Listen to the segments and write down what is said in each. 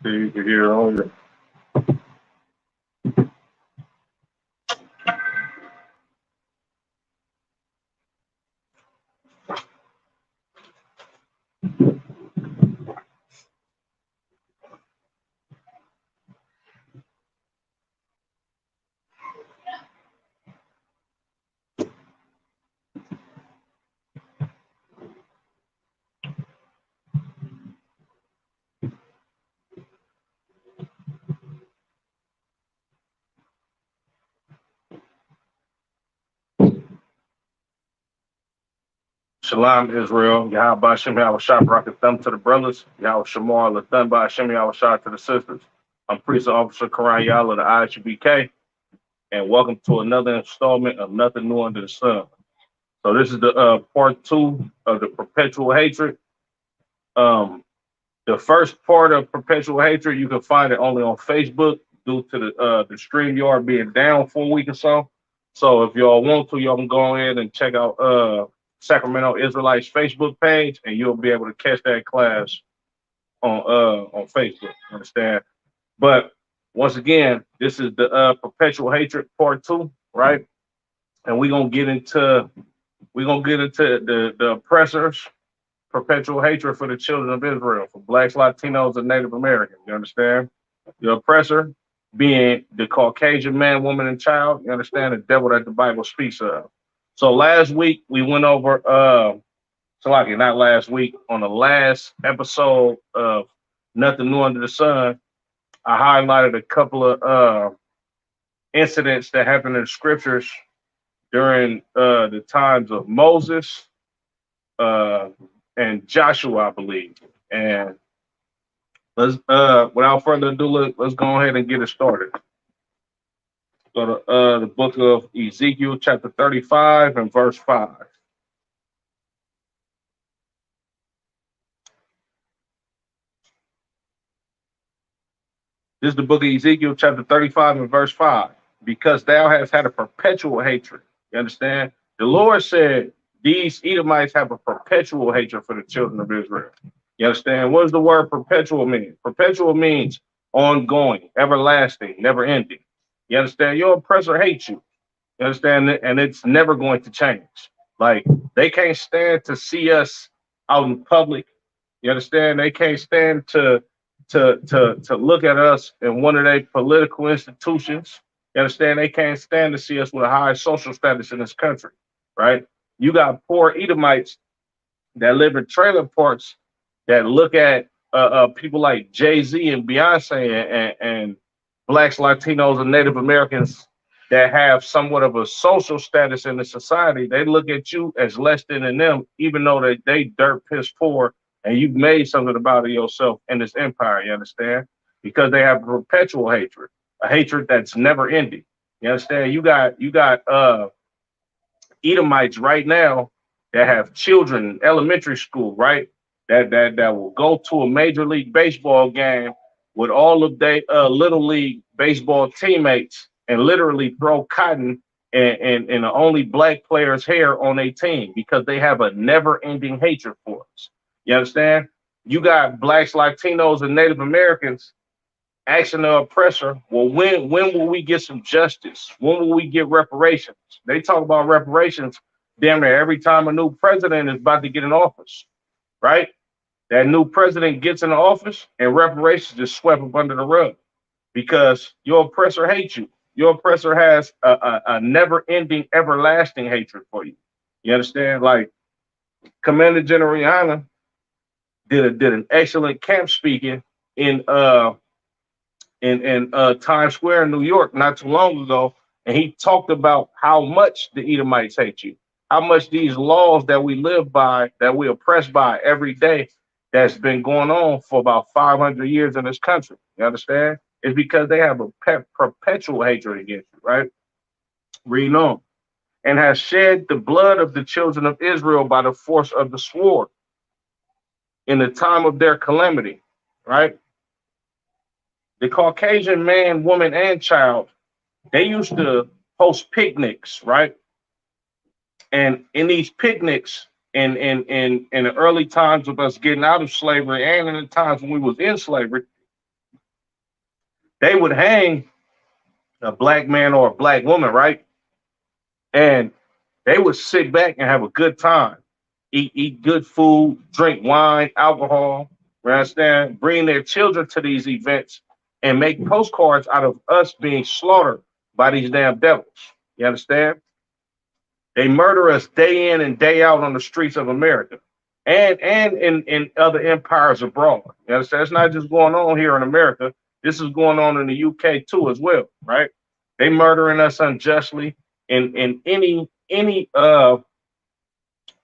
See, you can hear on you. Shalom, Israel. Yahweh Bashem, Yahweh Shah, Rocket Thumb to the brothers. Yahweh Shamar, Lathan Bashem, Yahweh Shah to the sisters. I'm Priest Officer Karan Yah of the IHBK, and welcome to another installment of Nothing New Under the Sun. So this is the part two of the perpetual hatred. Um, the first part of perpetual hatred, you can find it only on Facebook due to the StreamYard being down for a week or so. So if y'all want to, y'all can go ahead and check out Sacramento Israelites Facebook page, and you'll be able to catch that class on Facebook. Understand? But once again, this is the perpetual hatred part two, right? And we're gonna get into the oppressors, perpetual hatred for the children of Israel, for blacks, Latinos, and Native Americans. You understand? The oppressor being the Caucasian man, woman, and child. You understand? The devil that the Bible speaks of. So last week we went over Salaki, not last week, on the last episode of Nothing New Under the Sun, I highlighted a couple of incidents that happened in the scriptures during the times of Moses and Joshua, I believe. And let's without further ado, let's go ahead and get it started. Go to the book of Ezekiel, chapter 35 and verse 5. This is the book of Ezekiel, chapter 35 and verse 5. Because thou hast had a perpetual hatred. You understand? The Lord said these Edomites have a perpetual hatred for the children of Israel. You understand? What does the word perpetual mean? Perpetual means ongoing, everlasting, never ending. You understand? Your oppressor hates you. You understand? And it's never going to change. Like, they can't stand to see us out in public. You understand? They can't stand to look at us in one of their political institutions. You understand? They can't stand to see us with a high social status in this country, right? You got poor Edomites that live in trailer parks that look at people like Jay-Z and Beyonce and blacks, Latinos, and Native Americans that have somewhat of a social status in the society. They look at you as less than them, even though they dirt piss poor, and you've made something about it yourself in this empire. You understand? Because they have perpetual hatred, a hatred that's never ending. You understand? You got Edomites right now that have children in elementary school, right? That will go to a major league baseball game with all of their little league baseball teammates and literally throw cotton and the only black player's hair on a team because they have a never-ending hatred for us. You understand? You got blacks, Latinos, and Native Americans asking the oppressor, well, when will we get some justice? When will we get reparations? They talk about reparations damn near every time a new president is about to get in office, right? That new president gets in office and reparations just swept up under the rug because your oppressor hates you. Your oppressor has a never-ending, everlasting hatred for you. You understand? Like Commander General Rihanna did an excellent camp speaking in Times Square in New York not too long ago, and he talked about how much the Edomites hate you, how much these laws that we live by, that we oppress by every day, that's been going on for about 500 years in this country. You understand? It's because they have a perpetual hatred against you, right? Reading on. And has shed the blood of the children of Israel by the force of the sword in the time of their calamity, right? The Caucasian man, woman, and child, they used to host picnics, right? And in these picnics, in the early times of us getting out of slavery and in the times when we was in slavery, They would hang a black man or a black woman, right? And they would sit back and have a good time, eat good food, drink wine, alcohol. You understand? Bring their children to these events and make postcards out of us being slaughtered by these damn devils. You understand? They murder us day in and day out on the streets of America, and in other empires abroad. You understand? It's not just going on here in America. This is going on in the UK too as well, right? They murdering us unjustly in any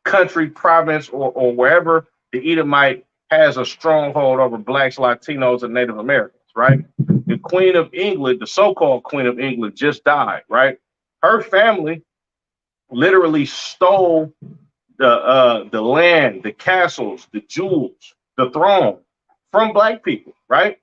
country, province, or wherever the Edomite has a stronghold over blacks, Latinos, and Native Americans, right? The Queen of England, the so-called Queen of England, just died, right? Her family literally stole the land, the castles, the jewels, the throne from black people, right?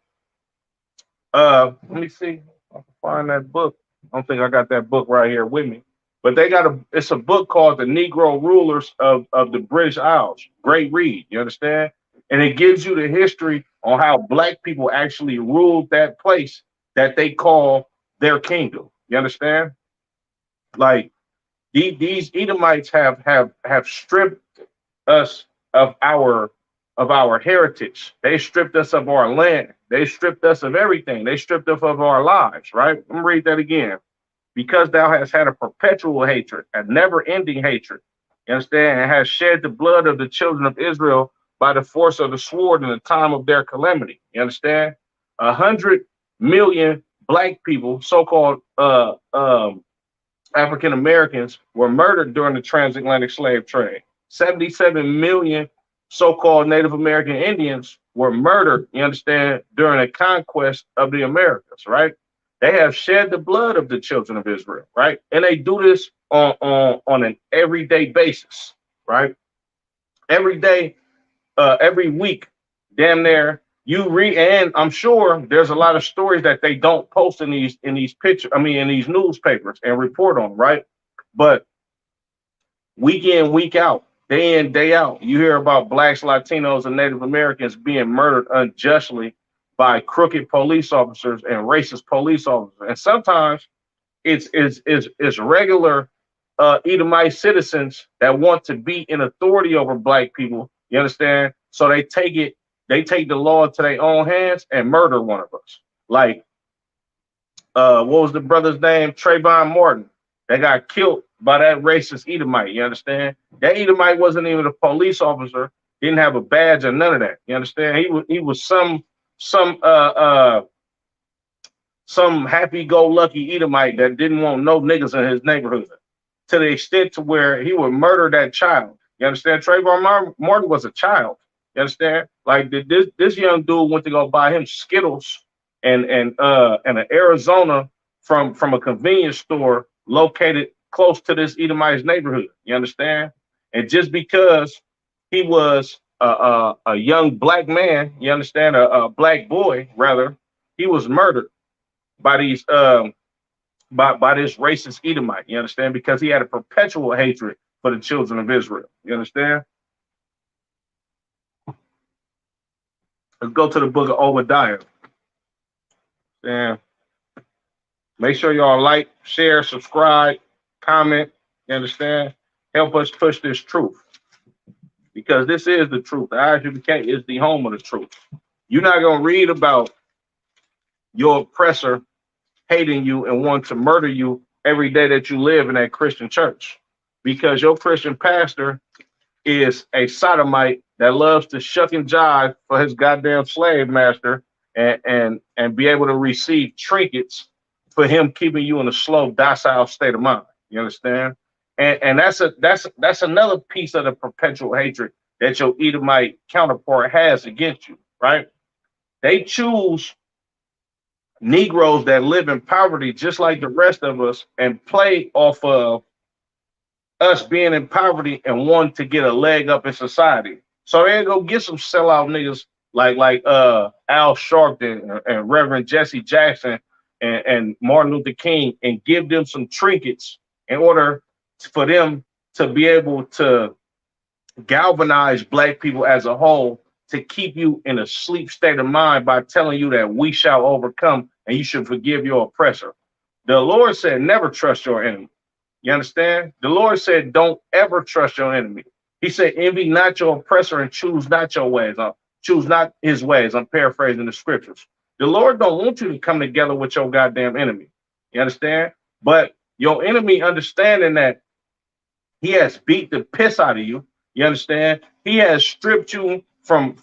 Let me see. I can find that book. I don't think I got that book right here with me. But they got it's a book called The Negro Rulers of the British Isles. Great read, you understand? And it gives you the history on how black people actually ruled that place that they call their kingdom. You understand? Like these Edomites have stripped us of our heritage. They stripped us of our land. They stripped us of everything. They stripped us of our lives, right? Let me read that again. Because thou hast had a perpetual hatred, a never-ending hatred, you understand, and has shed the blood of the children of Israel by the force of the sword in the time of their calamity. You understand? 100 million black people, so-called African Americans, were murdered during the transatlantic slave trade. 77 million so-called Native American Indians were murdered, you understand, during the conquest of the Americas, right? They have shed the blood of the children of Israel, right? And they do this on an everyday basis, right? Every day, every week, damn near you read, and I'm sure there's a lot of stories that they don't post in these pictures, in these newspapers and report on, right? But week in, week out, day in, day out, you hear about blacks, Latinos, and Native Americans being murdered unjustly by crooked police officers and racist police officers. And sometimes it's regular Edomite citizens that want to be in authority over black people. You understand? So they take the law into their own hands and murder one of us. Like what was the brother's name? Trayvon Martin. They got killed by that racist Edomite. You understand? That Edomite wasn't even a police officer, didn't have a badge or none of that. You understand? He was some happy-go-lucky Edomite that didn't want no niggas in his neighborhood, to the extent to where he would murder that child. You understand? Trayvon Martin was a child. You understand? Like this young dude went to go buy him Skittles and an Arizona from a convenience store located close to this Edomite's neighborhood. You understand? And just because he was a young black man, you understand, a black boy rather, he was murdered by these by this racist Edomite. You understand? Because he had a perpetual hatred for the children of Israel. You understand? Let's go to the book of Obadiah. And make sure y'all like, share, subscribe, comment. You understand? Help us push this truth. Because this is the truth. The IUPK is the home of the truth. You're not going to read about your oppressor hating you and wanting to murder you every day that you live in that Christian church. Because your Christian pastor is a sodomite that loves to shuck and jive for his goddamn slave master and be able to receive trinkets for him keeping you in a slow, docile state of mind. You understand? And that's another piece of the perpetual hatred that your Edomite counterpart has against you, right? They choose Negroes that live in poverty just like the rest of us and play off of us being in poverty and wanting to get a leg up in society. So they go get some sellout niggas like Al Sharpton and Reverend Jesse Jackson and Martin Luther King and give them some trinkets in order for them to be able to galvanize black people as a whole to keep you in a sleep state of mind by telling you that we shall overcome and you should forgive your oppressor. The Lord said, never trust your enemy. You understand? The Lord said, don't ever trust your enemy. He said, envy not your oppressor and choose not your ways. Choose not his ways. I'm paraphrasing the scriptures. The Lord don't want you to come together with your goddamn enemy. You understand? But your enemy understanding that he has beat the piss out of you. You understand? He has stripped you from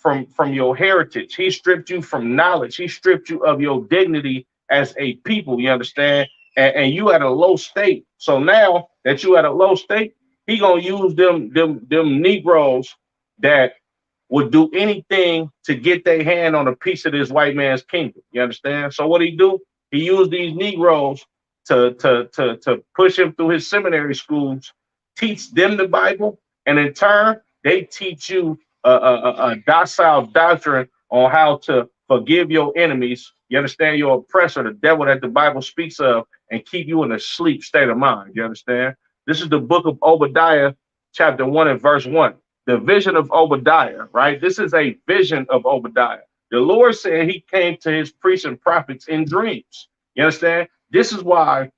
your heritage. He stripped you from knowledge. He stripped you of your dignity as a people. You understand? And you at a low state. So now that you at a low state, he gonna use them Negroes that would do anything to get their hand on a piece of this white man's kingdom. You understand? So what he do? He used these Negroes to push him through his seminary schools, teach them the Bible, and in turn, they teach you a docile doctrine on how to forgive your enemies. You understand? Your oppressor, the devil that the Bible speaks of, and keep you in a sleep state of mind. You understand? This is the book of Obadiah, chapter 1 and verse 1. The vision of Obadiah, right? This is a vision of Obadiah. The Lord said he came to his priests and prophets in dreams. You understand? This is why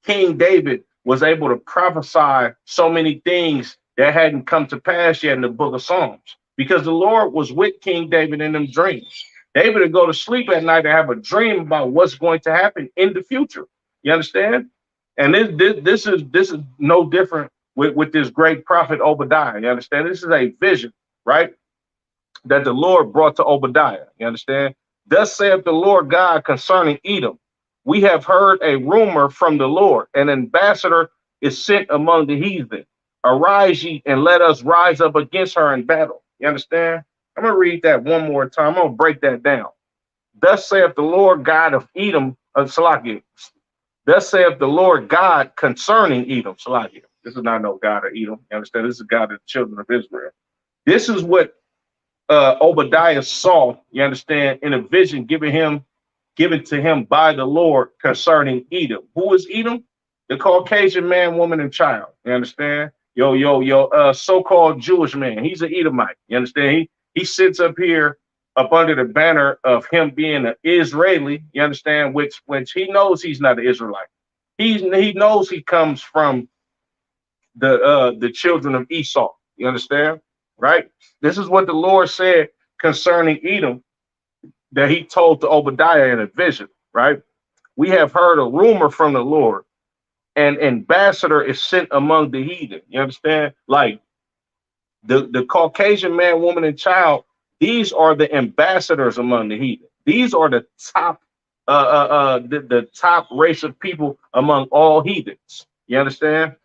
King David was able to prophesy so many things that hadn't come to pass yet in the book of Psalms, because the Lord was with King David in them dreams. David would go to sleep at night and have a dream about what's going to happen in the future. You understand? And this is no different with this great prophet Obadiah. You understand? This is a vision, right, that the Lord brought to Obadiah. You understand? Thus saith the Lord God concerning Edom, we have heard a rumor from the Lord, an ambassador is sent among the heathen. Arise ye and let us rise up against her in battle. You understand? I'm going to read that one more time. I'm going to break that down. Thus saith the Lord God of Edom, Salakia. Thus saith the Lord God concerning Edom, Salakia. This is not no God of Edom. You understand? This is God of the children of Israel. This is what Obadiah saw, you understand, in a vision given to him by the Lord concerning Edom. Who is Edom? The Caucasian man, woman, and child. You understand? Your so-called Jewish man. He's an Edomite. You understand? He sits up here up under the banner of him being an Israeli. You understand? Which he knows he's not an Israelite. He knows he comes from the children of Esau. You understand? Right? This is what the Lord said concerning Edom that he told to Obadiah in a vision, right? We have heard a rumor from the Lord. An ambassador is sent among the heathen. You understand? Like the Caucasian man, woman, and child, these are the ambassadors among the heathen. These are the top the top race of people among all heathens. You understand?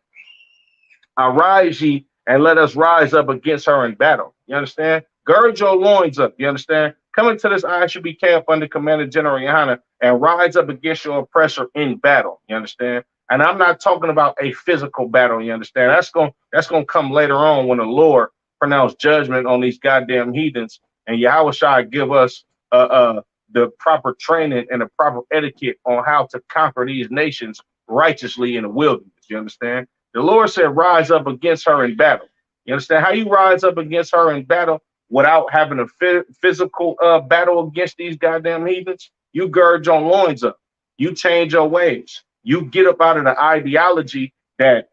Arise ye and let us rise up against her in battle. You understand? Gird your loins up. You understand? Come into this ISUB camp under Commander General Yohana and rise up against your oppressor in battle. You understand? And I'm not talking about a physical battle. You understand? That's gonna come later on when the Lord pronounced judgment on these goddamn heathens, and Yahweh shall give us the proper training and the proper etiquette on how to conquer these nations righteously in the wilderness. You understand? The Lord said, rise up against her in battle. You understand? How you rise up against her in battle without having a physical battle against these goddamn heathens? You gird your loins up. You change your ways. You get up out of the ideology that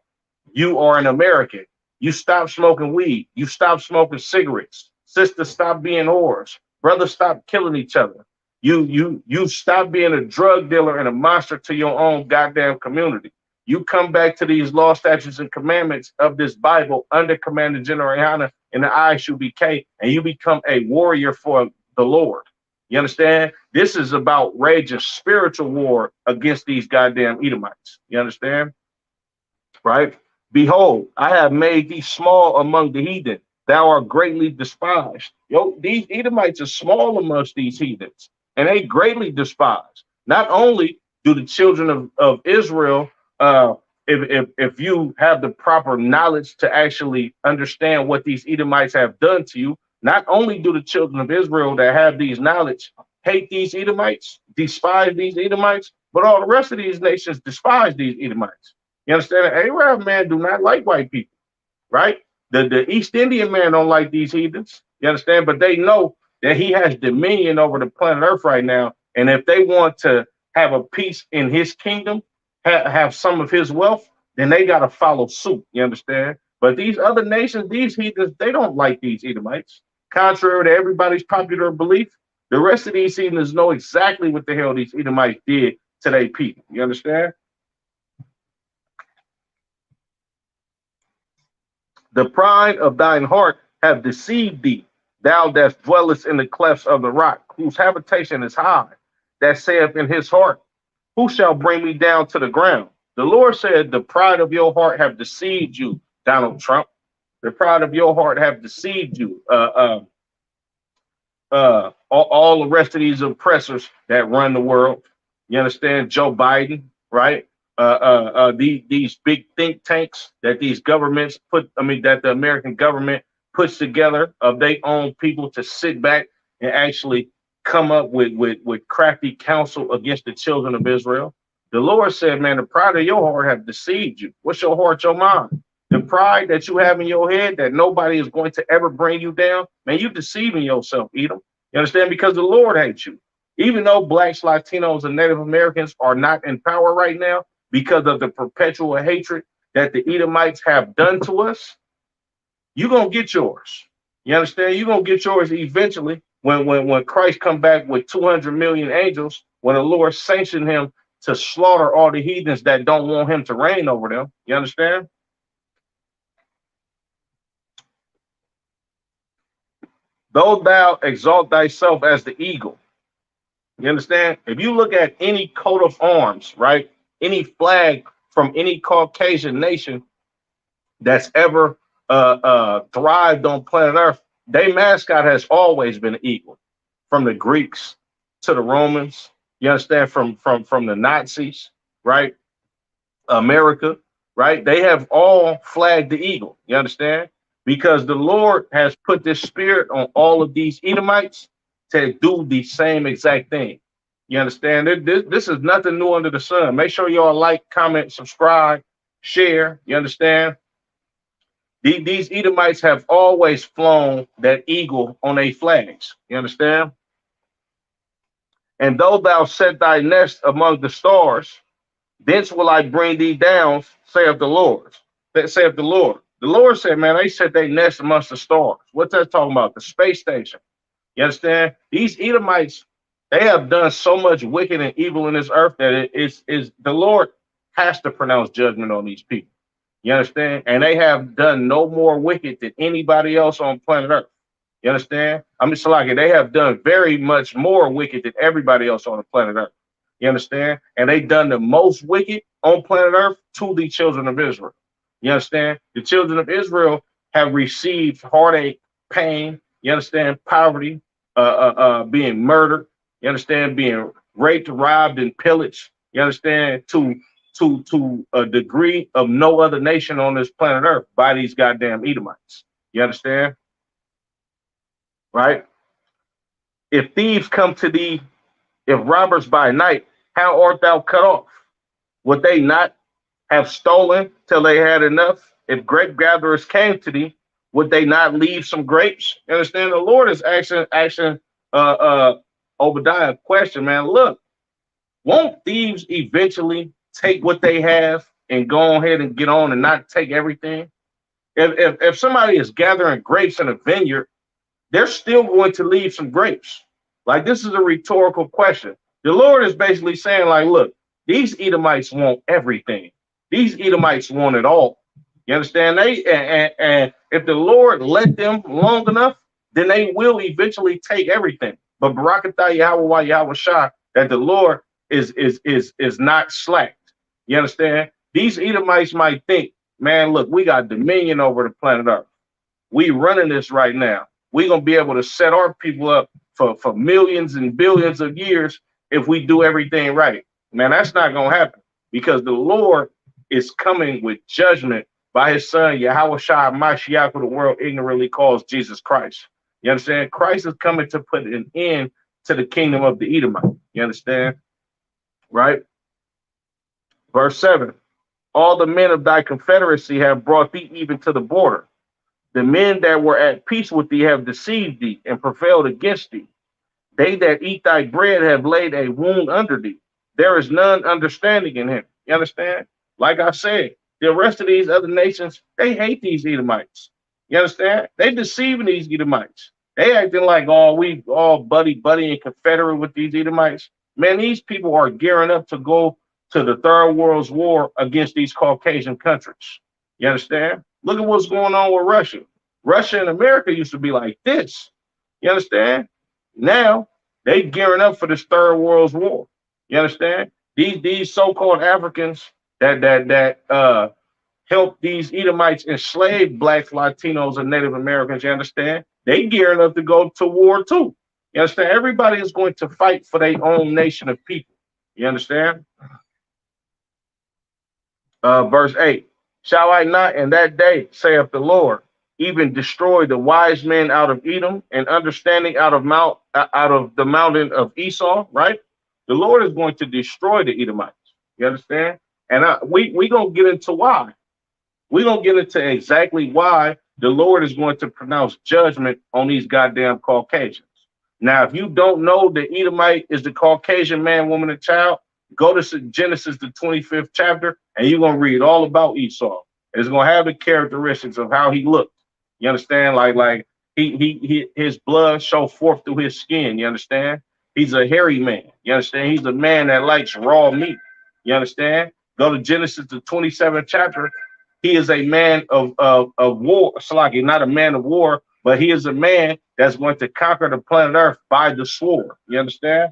you are an American. You stop smoking weed. You stop smoking cigarettes. Sisters, stop being whores. Brothers, stop killing each other. You stop being a drug dealer and a monster to your own goddamn community. You come back to these law, statutes, and commandments of this Bible under Commander General Yohana in the ISUBK, and you become a warrior for the Lord. You understand? This is about raging spiritual war against these goddamn Edomites. You understand? Right? Behold, I have made thee small among the heathen. Thou art greatly despised. These Edomites are small amongst these heathens, and they greatly despised. Not only do the children of Israel, if you have the proper knowledge to actually understand what these Edomites have done to you, not only do the children of Israel that have these knowledge hate these Edomites, despise these Edomites, but all the rest of these nations despise these Edomites. You understand? Arab man do not like white people, right? The East Indian man don't like these heathens. You understand? But they know that he has dominion over the planet Earth right now. And if they want to have a piece in his kingdom, have some of his wealth, then they got to follow suit. You understand? But these other nations, these heathens, they don't like these Edomites. Contrary to everybody's popular belief, the rest of these heathens know exactly what the hell these Edomites did to their people. You understand? The pride of thine heart have deceived thee, thou that dwellest in the clefts of the rock, whose habitation is high, that saith in his heart, who shall bring me down to the ground? The Lord said, the pride of your heart have deceived you, Donald Trump. The pride of your heart have deceived you. All the rest of these oppressors that run the world. You understand? Joe Biden, right? These big think tanks that these governments that the American government puts together of their own people to sit back and actually come up with crafty counsel against the children of Israel. The Lord said, man, the pride of your heart have deceived you. What's your heart, your mind? The pride that you have in your head that nobody is going to ever bring you down, man, you deceiving yourself, Edom. You understand? Because the Lord hates you. Even though blacks, Latinos, and Native Americans are not in power right now because of the perpetual hatred that the Edomites have done to us, you're going to get yours. You understand? You're going to get yours eventually when Christ come back with 200 million angels, when the Lord sanctioned him to slaughter all the heathens that don't want him to reign over them. You understand? Though thou exalt thyself as the eagle. You understand? If you look at any coat of arms, right? Any flag from any Caucasian nation that's ever thrived on planet Earth, their mascot has always been an eagle. From the Greeks to the Romans, you understand? From the Nazis, right? America, right? They have all flagged the eagle. You understand? Because the Lord has put this spirit on all of these Edomites to do the same exact thing. You understand? This is nothing new under the sun. Make sure y'all like, comment, subscribe, share. You understand? These Edomites have always flown that eagle on their flags. You understand? And though thou set thy nest among the stars, thence will I bring thee down, saith the Lord. That saith the Lord. The Lord said, man, they set their nest amongst the stars. What's that talking about? The space station. You understand? These Edomites, they have done so much wicked and evil in this earth that it is the Lord has to pronounce judgment on these people. You understand? And they have done no more wicked than anybody else on planet Earth. You understand? I'm just like they have done very much more wicked than everybody else on the planet Earth. You understand? And they done the most wicked on planet Earth to the children of Israel. You understand? The children of Israel have received heartache, pain. You understand? Poverty, being murdered. You understand? Being raped, robbed, and pillaged. You understand? To a degree of no other nation on this planet Earth by these goddamn Edomites. You understand? Right? If thieves come to thee, if robbers by night, how art thou cut off? Would they not have stolen till they had enough? If grape gatherers came to thee, would they not leave some grapes? You understand? The Lord is asking Obadiah a question, man. Look, won't thieves eventually take what they have and go ahead and get on and not take everything? If somebody is gathering grapes in a vineyard, they're still going to leave some grapes. Like, this is a rhetorical question. The Lord is basically saying, like, look, these Edomites want everything. These Edomites want it all. You understand? And if the Lord let them long enough, then they will eventually take everything. But Barakatah Yahweh Shah, that the Lord is not slacked. You understand? These Edomites might think, man, look, we got dominion over the planet Earth. We running this right now. We're gonna be able to set our people up for millions and billions of years if we do everything right. Man, that's not gonna happen, because the Lord is coming with judgment by his son Yahweh Shah Mashiach, who the world ignorantly calls Jesus Christ. You understand? Christ is coming to put an end to the kingdom of the Edomite. You understand? Right? Verse 7. All the men of thy confederacy have brought thee even to the border. The men that were at peace with thee have deceived thee and prevailed against thee. They that eat thy bread have laid a wound under thee. There is none understanding in him. You understand? Like I said, the rest of these other nations, they hate these Edomites. You understand? They deceiving these Edomites. They acting like, oh, we all buddy and confederate with these Edomites. Man, these people are gearing up to go to the Third World War against these Caucasian countries. You understand? Look at what's going on with Russia. Russia and America used to be like this. You understand? Now they gearing up for this Third World War. You understand? These so-called Africans that help these Edomites enslave blacks, Latinos, and Native Americans. You understand? They gearing up to go to war too. You understand? Everybody is going to fight for their own nation of people. You understand? Verse 8. Shall I not in that day, saith the Lord, even destroy the wise men out of Edom and understanding out of the mountain of Esau, right? The Lord is going to destroy the Edomites. You understand? And we gonna get into why. We're gonna get into exactly why the Lord is going to pronounce judgment on these goddamn Caucasians. Now, if you don't know the Edomite is the Caucasian man, woman, and child, go to Genesis, the 25th chapter, and you're gonna read all about Esau. It's gonna have the characteristics of how he looked. You understand? Like his blood show forth through his skin. You understand? He's a hairy man. You understand? He's a man that likes raw meat. You understand? Go to Genesis, the 27th chapter. He is a man of war. Salaki, not a man of war, but he is a man that's going to conquer the planet Earth by the sword. You understand?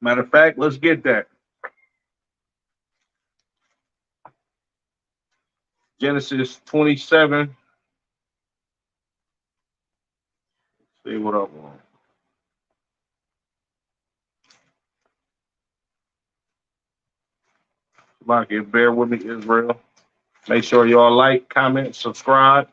Matter of fact, let's get that. Genesis 27. Let's see what I want. Like, bear with me, Israel. Make sure y'all like, comment, subscribe.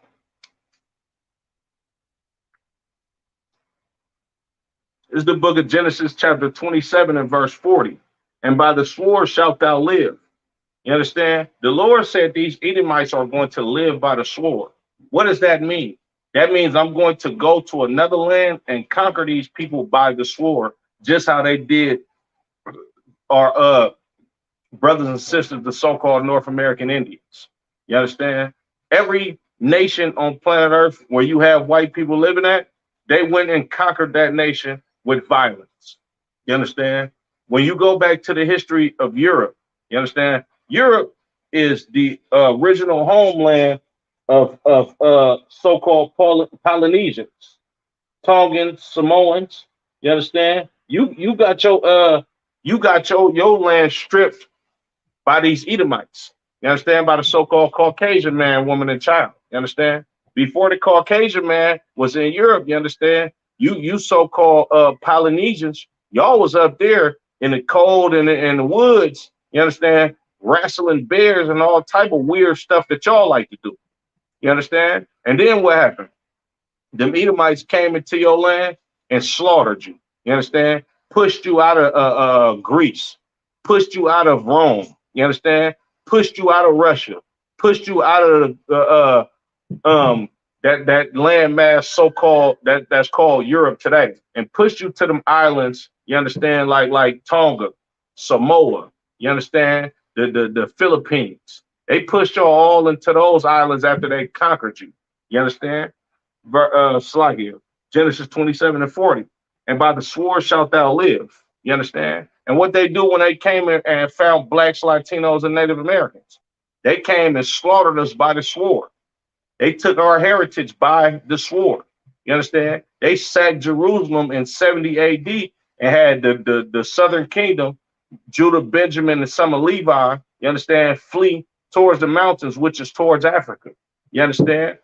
This is the book of Genesis, chapter 27 and verse 40. And by the sword shalt thou live. You understand? The Lord said these Edomites are going to live by the sword. What does that mean? That means I'm going to go to another land and conquer these people by the sword, just how they did our brothers and sisters, the so-called North American Indians. You understand? Every nation on planet Earth where you have white people living at, they went and conquered that nation with violence. You understand? When you go back to the history of Europe, you understand? Europe is the original homeland of so-called Polynesians, Tongans, Samoans. You understand? You got your land stripped by these Edomites. You understand? By the so-called Caucasian man, woman, and child. You understand? Before the Caucasian man was in Europe, you understand? You so-called Polynesians, y'all was up there in the cold and in the woods. You understand? Wrestling bears and all type of weird stuff that y'all like to do. You understand? And then what happened? Them Edomites came into your land and slaughtered you. You understand? Pushed you out of Greece, pushed you out of Rome. You understand? Pushed you out of Russia, pushed you out of that landmass so-called that's called Europe today, and pushed you to them islands. You understand? Like Tonga, Samoa. You understand? The Philippines. They pushed y'all all into those islands after they conquered you. You understand? Genesis 27 and 40. And by the sword shalt thou live. You understand? And what they do when they came in and found blacks, Latinos, and Native Americans, they came and slaughtered us by the sword. They took our heritage by the sword. You understand? They sacked Jerusalem in 70 AD and had the southern kingdom, Judah, Benjamin, and some of Levi, you understand, flee towards the mountains, which is towards Africa. You understand?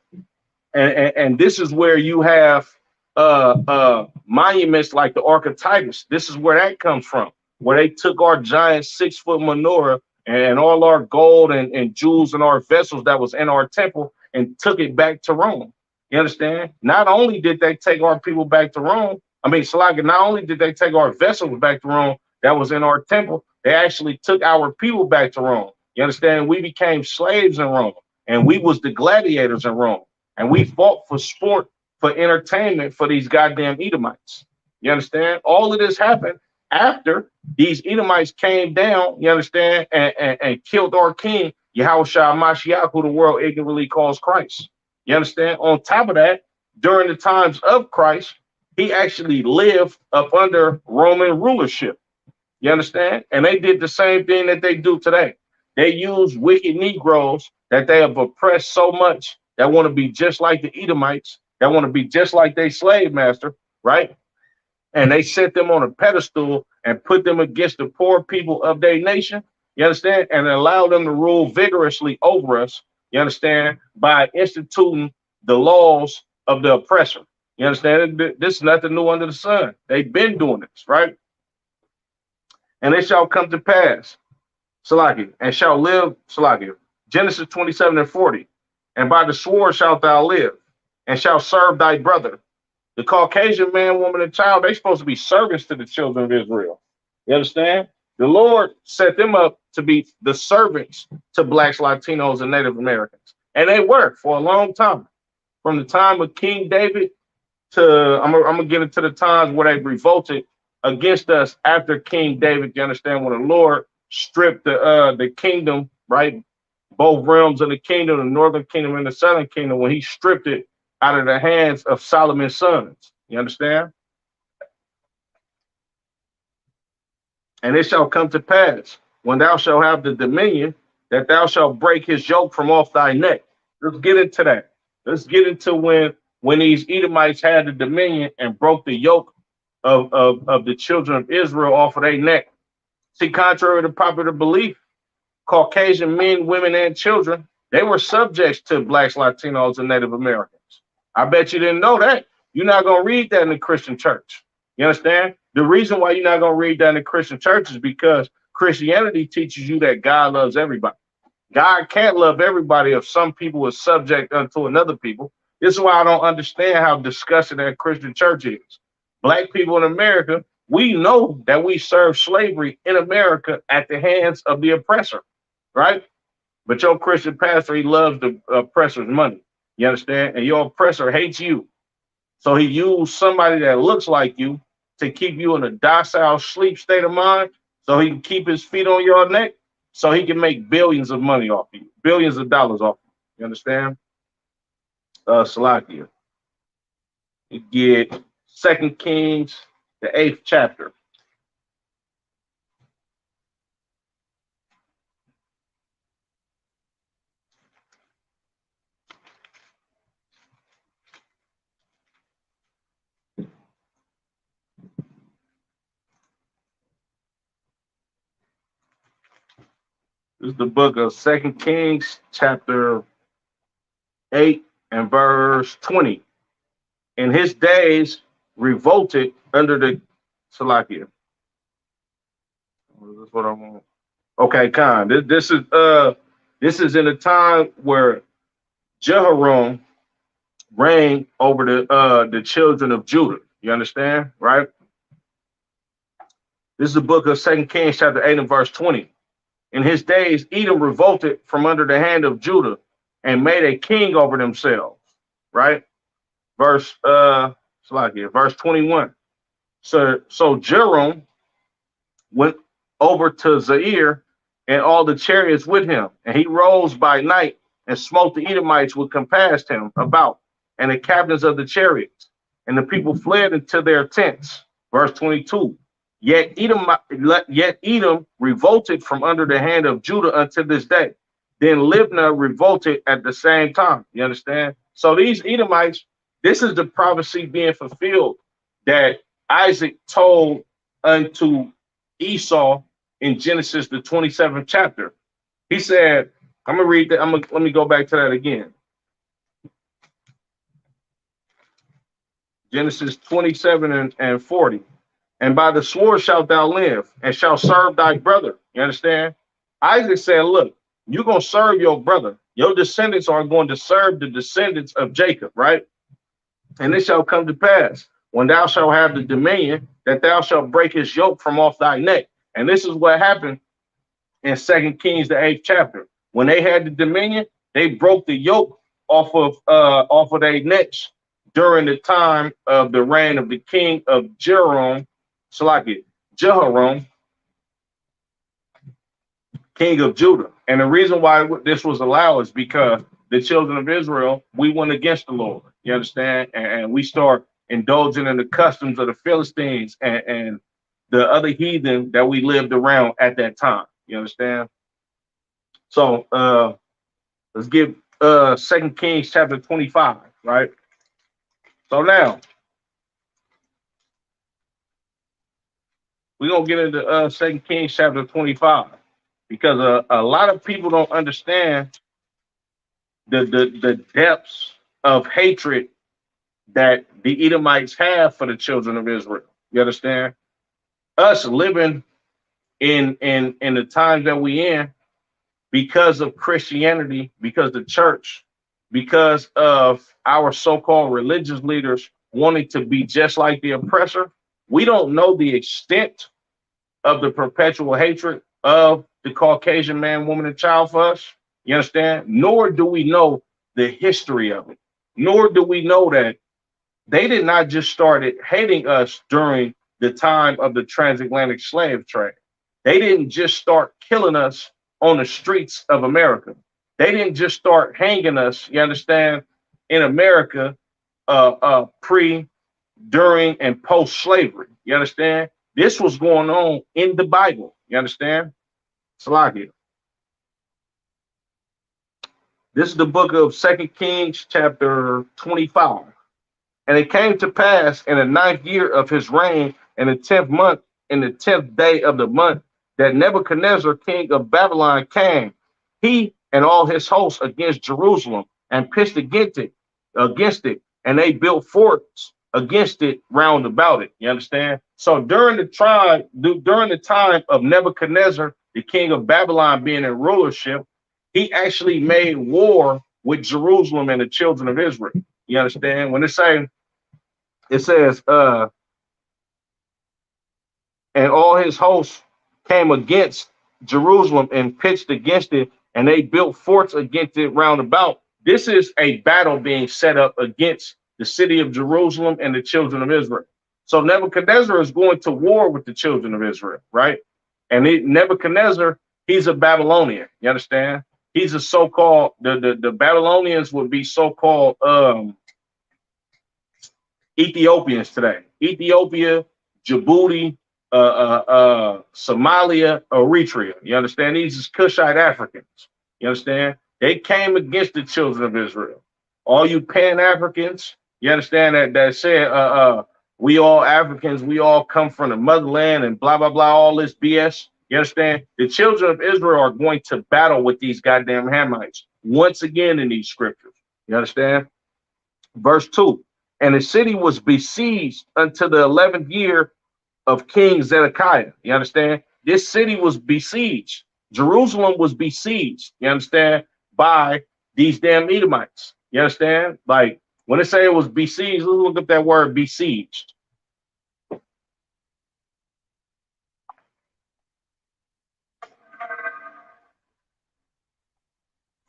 And this is where you have monuments like the Ark of Titus. This is where that comes from, where they took our giant 6-foot menorah and all our gold and jewels and our vessels that was in our temple and took it back to Rome. You understand? Not only did they take our people back to Rome, not only did they take our vessels back to Rome that was in our temple, they actually took our people back to Rome. You understand? We became slaves in Rome. And we was the gladiators in Rome. And we fought for sport, for entertainment for these goddamn Edomites. You understand? All of this happened after these Edomites came down, you understand, and killed our king, Yahushua Mashiach, who the world ignorantly calls Christ. You understand? On top of that, during the times of Christ, he actually lived up under Roman rulership. You understand? And they did the same thing that they do today. They use wicked Negroes that they have oppressed so much that want to be just like the Edomites, that want to be just like their slave master, right? And they set them on a pedestal and put them against the poor people of their nation, you understand? And allow them to rule vigorously over us, you understand, by instituting the laws of the oppressor. You understand? This is nothing new under the sun. They've been doing this, right? And it shall come to pass, Salaki, and shall live, Salaki, Genesis 27:40, and by the sword shalt thou live, and shall serve thy brother. The Caucasian man, woman, and child, they supposed to be servants to the children of Israel. You understand? The Lord set them up to be the servants to blacks, Latinos, and Native Americans. And they were for a long time. From the time of King David to, I'm gonna get into the times where they revolted against us after King David. You understand? When the Lord stripped the kingdom, right? Both realms of the kingdom, the northern kingdom and the southern kingdom, when he stripped it out of the hands of Solomon's sons. You understand? And it shall come to pass, when thou shalt have the dominion, that thou shalt break his yoke from off thy neck. Let's get into that. Let's get into when these Edomites had the dominion and broke the yoke of the children of Israel off of their neck. See, contrary to popular belief, Caucasian men, women, and children, they were subjects to blacks, Latinos, and Native Americans. I bet you didn't know that. You're not going to read that in the Christian church. You understand? The reason why you're not going to read that in the Christian church is because Christianity teaches you that God loves everybody. God can't love everybody if some people are subject unto another people. This is why I don't understand how disgusting that Christian church is. Black people in America, we know that we serve slavery in America at the hands of the oppressor, right? But your Christian pastor, he loves the oppressor's money. You understand? And your oppressor hates you. So he used somebody that looks like you to keep you in a docile sleep state of mind so he can keep his feet on your neck so he can make billions of money off you, billions of dollars off you. You understand? Salakia. You get 2 Kings, the 8th chapter. This is the book of 2 Kings, chapter 8 and verse 20. In his days revolted under the Salakia. This is what I want. Okay, Khan. This is in a time where Jehoram reigned over the children of Judah. You understand, right? This is the book of 2 Kings, chapter 8 and verse 20. In his days, Edom revolted from under the hand of Judah and made a king over themselves, right? Verse 21. So Jehoram went over to Zaire and all the chariots with him, and he rose by night and smote the Edomites which compassed him about, and the captains of the chariots, and the people fled into their tents. Verse 22. Yet Edom revolted from under the hand of Judah unto this day. Then Libnah revolted at the same time. You understand? So these Edomites, this is the prophecy being fulfilled that Isaac told unto Esau in Genesis, the 27th chapter. He said, I'm going to read that. Let me go back to that again. Genesis 27 and 40. And by the sword shalt thou live, and shalt serve thy brother. You understand? Isaac said, look, you're going to serve your brother. Your descendants are going to serve the descendants of Jacob, right? And it shall come to pass, when thou shalt have the dominion, that thou shalt break his yoke from off thy neck. And this is what happened in 2 Kings, the 8th chapter. When they had the dominion, They broke the yoke off of their necks during the time of the reign of the king of Jehoram, king of Judah. And the reason why this was allowed is because the children of Israel, we went against the Lord. You understand? And we start indulging in the customs of the Philistines and the other heathen that we lived around at that time. You understand? So let's get 2 Kings chapter 25, right? So now we're gonna get into 2 Kings chapter 25 because a lot of people don't understand the depths of hatred that the Edomites have for the children of Israel. You understand? Us living in the times that we in, because of Christianity, because the church, because of our so-called religious leaders wanting to be just like the oppressor, we don't know the extent of the perpetual hatred of the Caucasian man, woman, and child for us. You understand? Nor do we know the history of it. Nor do we know that they did not just started hating us during the time of the transatlantic slave trade. They didn't just start killing us on the streets of America. They didn't just start hanging us, you understand, in America pre, during, and post-slavery. You understand? This was going on in the Bible. You understand? Salakia. This is the book of 2 Kings, chapter 25. And it came to pass in the 9th year of his reign, in the 10th month, in the 10th day of the month, that Nebuchadnezzar, king of Babylon, came, he and all his hosts, against Jerusalem, and pitched against it, and they built forts against it round about it. You understand? So during the time of Nebuchadnezzar, the king of Babylon, being in rulership, he actually made war with Jerusalem and the children of Israel. You understand? When it says, and all his hosts came against Jerusalem and pitched against it, and they built forts against it round about. This is a battle being set up against the city of Jerusalem and the children of Israel. So Nebuchadnezzar is going to war with the children of Israel, right? And Nebuchadnezzar, he's a Babylonian. You understand? He's a so-called, the Babylonians would be so-called Ethiopians today. Ethiopia, Djibouti, Somalia, Eritrea. You understand? These is Cushite Africans. You understand? They came against the children of Israel. All you Pan-Africans, you understand that said we all Africans, we all come from the motherland and blah, blah, blah, all this BS. You understand? The children of Israel are going to battle with these goddamn Hamites once again in these scriptures. You understand? Verse 2. And the city was besieged until the 11th year of King Zedekiah. You understand? This city was besieged. Jerusalem was besieged. You understand? By these damn Edomites. You understand? Like when they say it was besieged, let's look up that word besieged.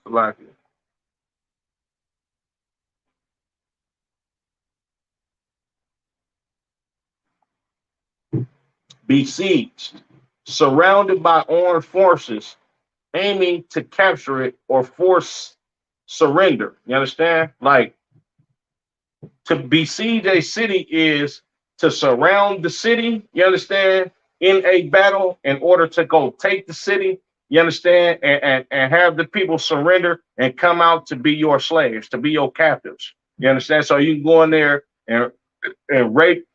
Like it. Besieged, surrounded by armed forces, aiming to capture it or force surrender. You understand? Like to besiege a city is to surround the city, you understand, in a battle in order to go take the city, you understand, and have the people surrender and come out to be your slaves, to be your captives. You understand? So you can go in there and rape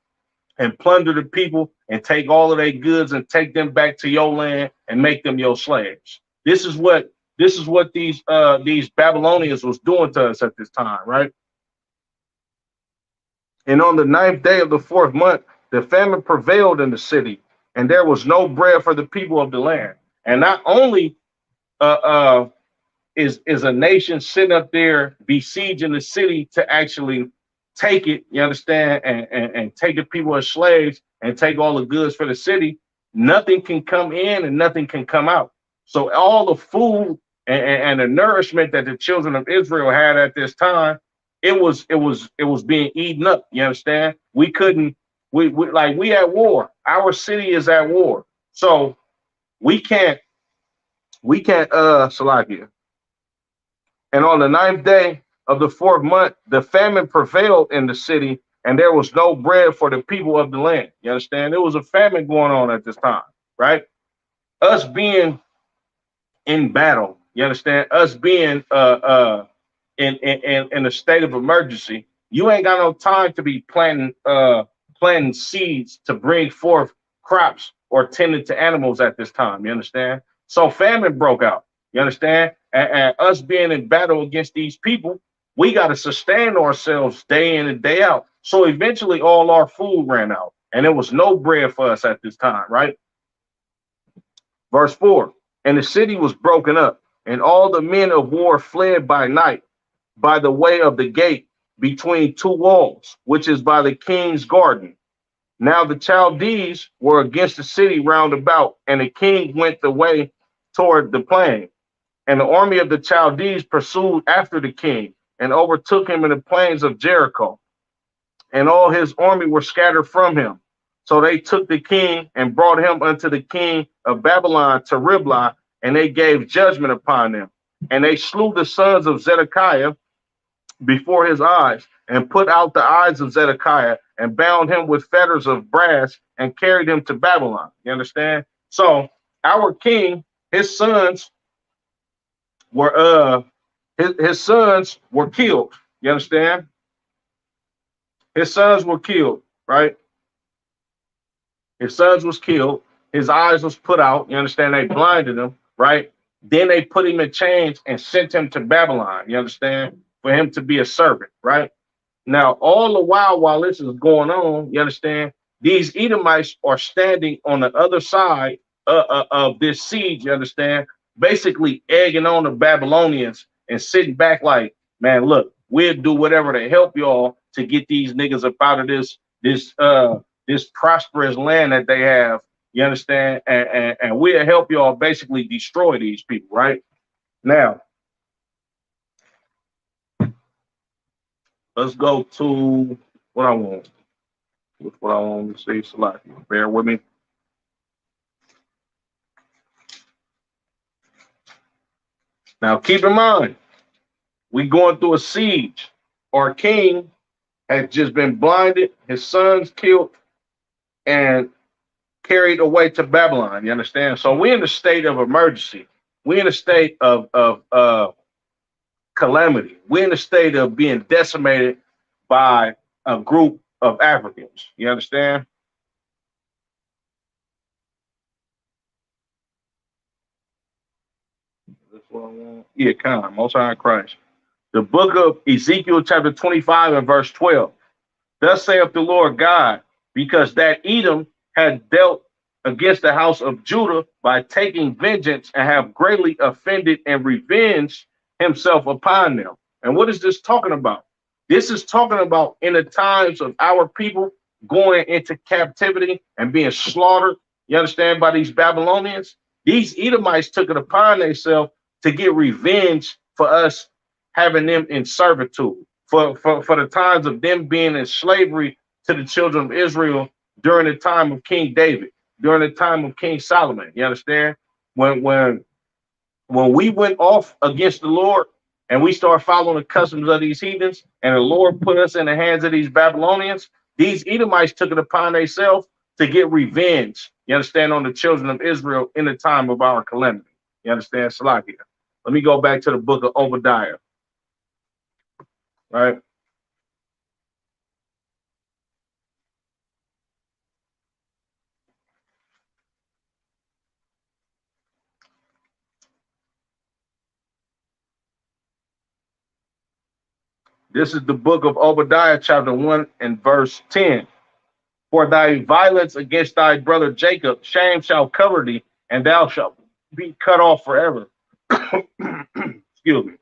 and plunder the people and take all of their goods and take them back to your land and make them your slaves. This is what these Babylonians was doing to us at this time, right? And on the 9th day of the 4th month, the famine prevailed in the city, and there was no bread for the people of the land. And not only is a nation sitting up there besieging the city to actually take it, you understand, and take the people as slaves and take all the goods for the city, nothing can come in and nothing can come out. So all the food and the nourishment that the children of Israel had at this time, it was being eaten up. You understand? We couldn't we at war. Our city is at war, so we can't Salakia. And on the ninth day of the fourth month, the famine prevailed in the city, and there was no bread for the people of the land. You understand? There was a famine going on at this time, right? Us being in battle, you understand? Us being in a state of emergency, you ain't got no time to be planting seeds to bring forth crops or tending to animals at this time. You understand? So famine broke out. You understand? And us being in battle against these people, we got to sustain ourselves day in and day out. So eventually all our food ran out and there was no bread for us at this time, right? Verse 4, and the city was broken up, and all the men of war fled by night by the way of the gate between two walls, which is by the king's garden. Now the Chaldees were against the city round about, and the king went the way toward the plain. And the army of the Chaldees pursued after the king and overtook him in the plains of Jericho. And all his army were scattered from him. So they took the king and brought him unto the king of Babylon to Riblah, and they gave judgment upon them. And they slew the sons of Zedekiah before his eyes, and put out the eyes of Zedekiah, and bound him with fetters of brass, and carried him to Babylon. You understand? So our king, his sons were his sons were killed. You understand? His sons were killed, right? His sons was killed. His eyes was put out. You understand? They blinded him, right? Then they put him in chains and sent him to Babylon. You understand? For him to be a servant, right? Now, all the while this is going on, you understand? These Edomites are standing on the other side of this siege. You understand? Basically egging on the Babylonians and sitting back like, man, look, we'll do whatever to help y'all to get these niggas up out of this prosperous land that they have. You understand? And we'll help y'all basically destroy these people, right? Now, let's go to what I want. What I want to see. Salaki. Bear with me. Now, keep in mind, we going through a siege. Our king has just been blinded, his sons killed, and carried away to Babylon. You understand? So we're in a state of emergency. We're in a state of calamity. We're in a state of being decimated by a group of Africans. You understand? That's what I want. Yeah, come, Most High Christ. The book of Ezekiel, chapter 25 and verse 12. Thus saith the Lord God, because that Edom had dealt against the house of Judah by taking vengeance and have greatly offended and revenged himself upon them. And what is this talking about? This is talking about in the times of our people going into captivity and being slaughtered, you understand, by these Babylonians. These Edomites took it upon themselves to get revenge for us having them in servitude, for the times of them being in slavery to the children of Israel during the time of King David, during the time of King Solomon. You understand? When we went off against the Lord and we start following the customs of these heathens, and the Lord put us in the hands of these Babylonians, these Edomites took it upon themselves to get revenge, you understand, on the children of Israel in the time of our calamity. You understand? Salakia. Let me go back to the book of Obadiah. Right? This is the book of Obadiah, chapter 1 and verse 10. For thy violence against thy brother Jacob, shame shall cover thee, and thou shalt be cut off forever. Excuse me.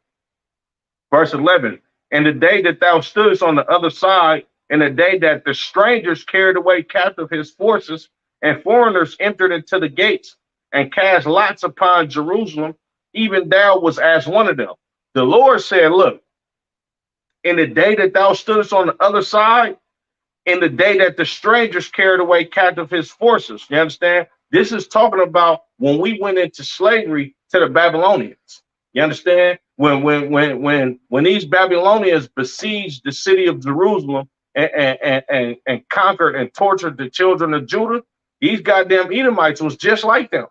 Verse 11. And the day that thou stoodest on the other side, and the day that the strangers carried away captive his forces, and foreigners entered into the gates, and cast lots upon Jerusalem, even thou was as one of them. The Lord said, look, in the day that thou stoodest on the other side, in the day that the strangers carried away captive his forces. You understand? This is talking about when we went into slavery to the Babylonians. You understand? When these Babylonians besieged the city of Jerusalem and conquered and tortured the children of Judah, these goddamn Edomites was just like them.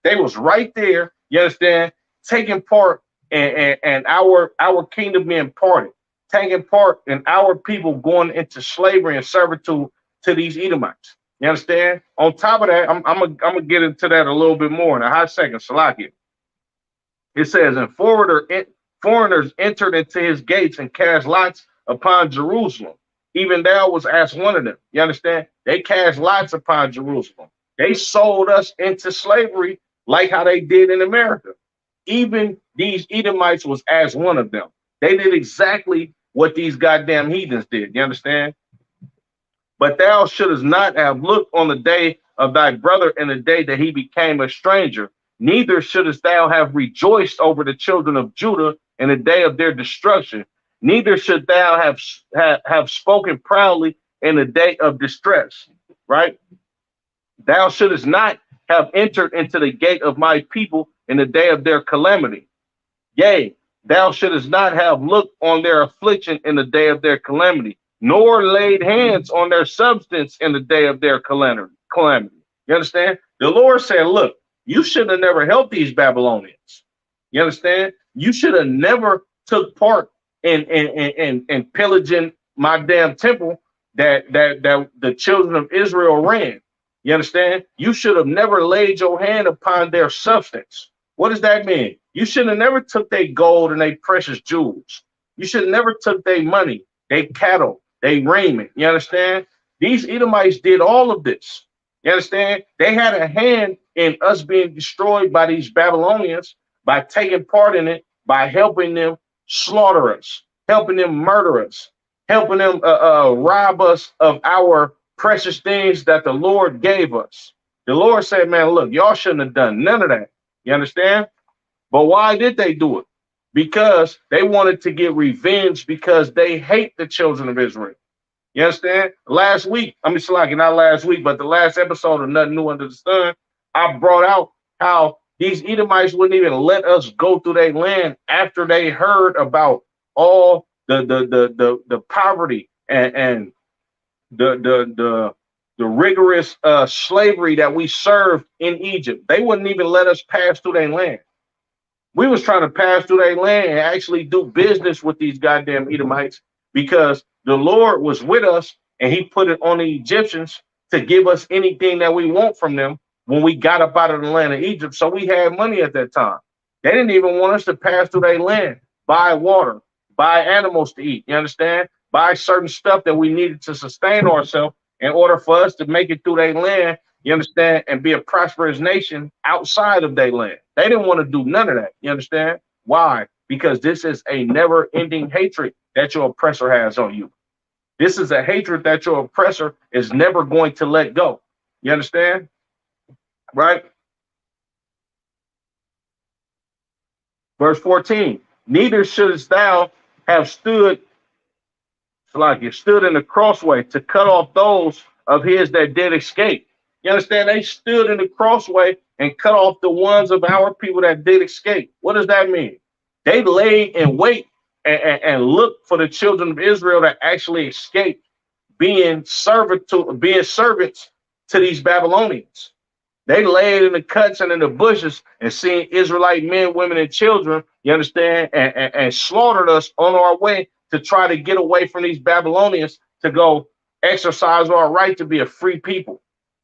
They was right there, you understand, taking part and our kingdom being parted, taking part in our people going into slavery and servitude to these Edomites. You understand? On top of that, I'm gonna get into that a little bit more in a hot second. Salakia. It says, and foreigners entered into his gates and cast lots upon Jerusalem. Even thou was as one of them. You understand? They cast lots upon Jerusalem. They sold us into slavery like how they did in America. Even these Edomites was as one of them. They did exactly what these goddamn heathens did. You understand? But thou shouldest not have looked on the day of thy brother in the day that he became a stranger. Neither shouldest thou have rejoiced over the children of Judah in the day of their destruction. Neither should thou have spoken proudly in the day of distress. Right? Thou shouldest not have entered into the gate of my people in the day of their calamity. Yea, thou shouldest not have looked on their affliction in the day of their calamity, nor laid hands on their substance in the day of their calamity. You understand? The Lord said, look, you should have never helped these Babylonians. You understand? You should have never took part in pillaging my damn temple that the children of Israel ran. You understand? You should have never laid your hand upon their substance. What does that mean? You should have never took their gold and their precious jewels. You should have never took their money, their cattle, their raiment. You understand? These Edomites did all of this. You understand? They had a hand in us being destroyed by these Babylonians by taking part in it, by helping them slaughter us, helping them murder us, helping them rob us of our precious things that the Lord gave us. The Lord said, man, look, y'all shouldn't have done none of that. You understand? But why did they do it? Because they wanted to get revenge because they hate the children of Israel. You understand? Last week, not last week, but the last episode of Nothing New Under the Sun, I brought out how these Edomites wouldn't even let us go through their land after they heard about all the poverty and the rigorous slavery that we served in Egypt. They wouldn't even let us pass through their land. We was trying to pass through their land and actually do business with these goddamn Edomites because the Lord was with us and he put it on the Egyptians to give us anything that we want from them when we got up out of the land of Egypt. So we had money at that time. They didn't even want us to pass through their land, buy water, buy animals to eat. You understand? Buy certain stuff that we needed to sustain ourselves in order for us to make it through their land. You understand? And be a prosperous nation outside of their land. They didn't want to do none of that. You understand? Why? Because this is a never-ending hatred that your oppressor has on you. This is a hatred that your oppressor is never going to let go. You understand? Right? Verse 14. Neither shouldst thou have stood in the crossway to cut off those of his that did escape. You understand? They stood in the crossway and cut off the ones of our people that did escape. What does that mean? They laid in wait and looked for the children of Israel that actually escaped being servants to these Babylonians. They laid in the cuts and in the bushes and seen Israelite men, women, and children, you understand, and slaughtered us on our way to try to get away from these Babylonians to go exercise our right to be a free people.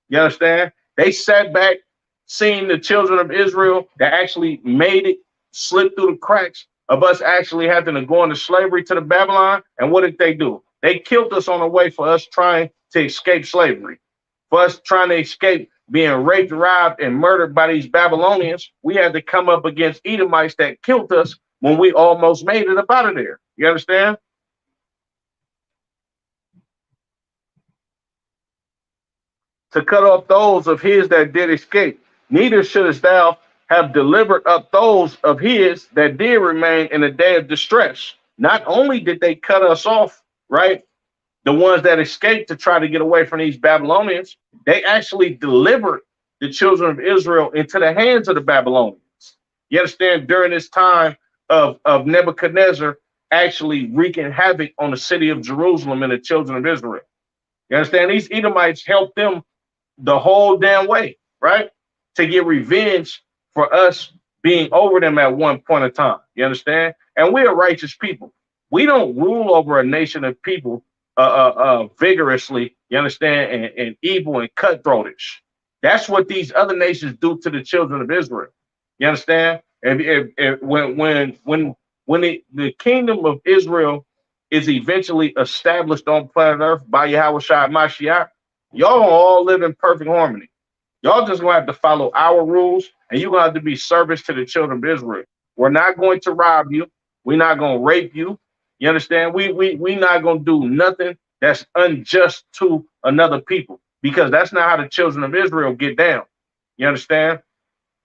You understand? They sat back, seeing the children of Israel that actually made it, slip through the cracks of us actually having to go into slavery to the Babylon. And what did they do? They killed us on the way for us trying to escape slavery, for us trying to escape being raped, robbed, and murdered by these Babylonians. We had to come up against Edomites that killed us when we almost made it up out of there. You understand? To cut off those of his that did escape. Neither shouldest thou have delivered up those of his that did remain in a day of distress. Not only did they cut us off, right? The ones that escaped to try to get away from these Babylonians, they actually delivered the children of Israel into the hands of the Babylonians. You understand? During this time of Nebuchadnezzar actually wreaking havoc on the city of Jerusalem and the children of Israel. You understand? These Edomites helped them the whole damn way, right? To get revenge for us being over them at one point in time. You understand? And we're righteous people. We don't rule over a nation of people vigorously, you understand, and evil and cutthroatish. That's what these other nations do to the children of Israel. You understand? When the kingdom of Israel is eventually established on planet Earth by Yahweh Shai Mashiach, y'all all live in perfect harmony. Y'all just gonna have to follow our rules, and you're gonna have to be service to the children of Israel. We're not going to rob you. We're not gonna rape you. You understand? We not gonna do nothing that's unjust to another people, because that's not how the children of Israel get down. You understand?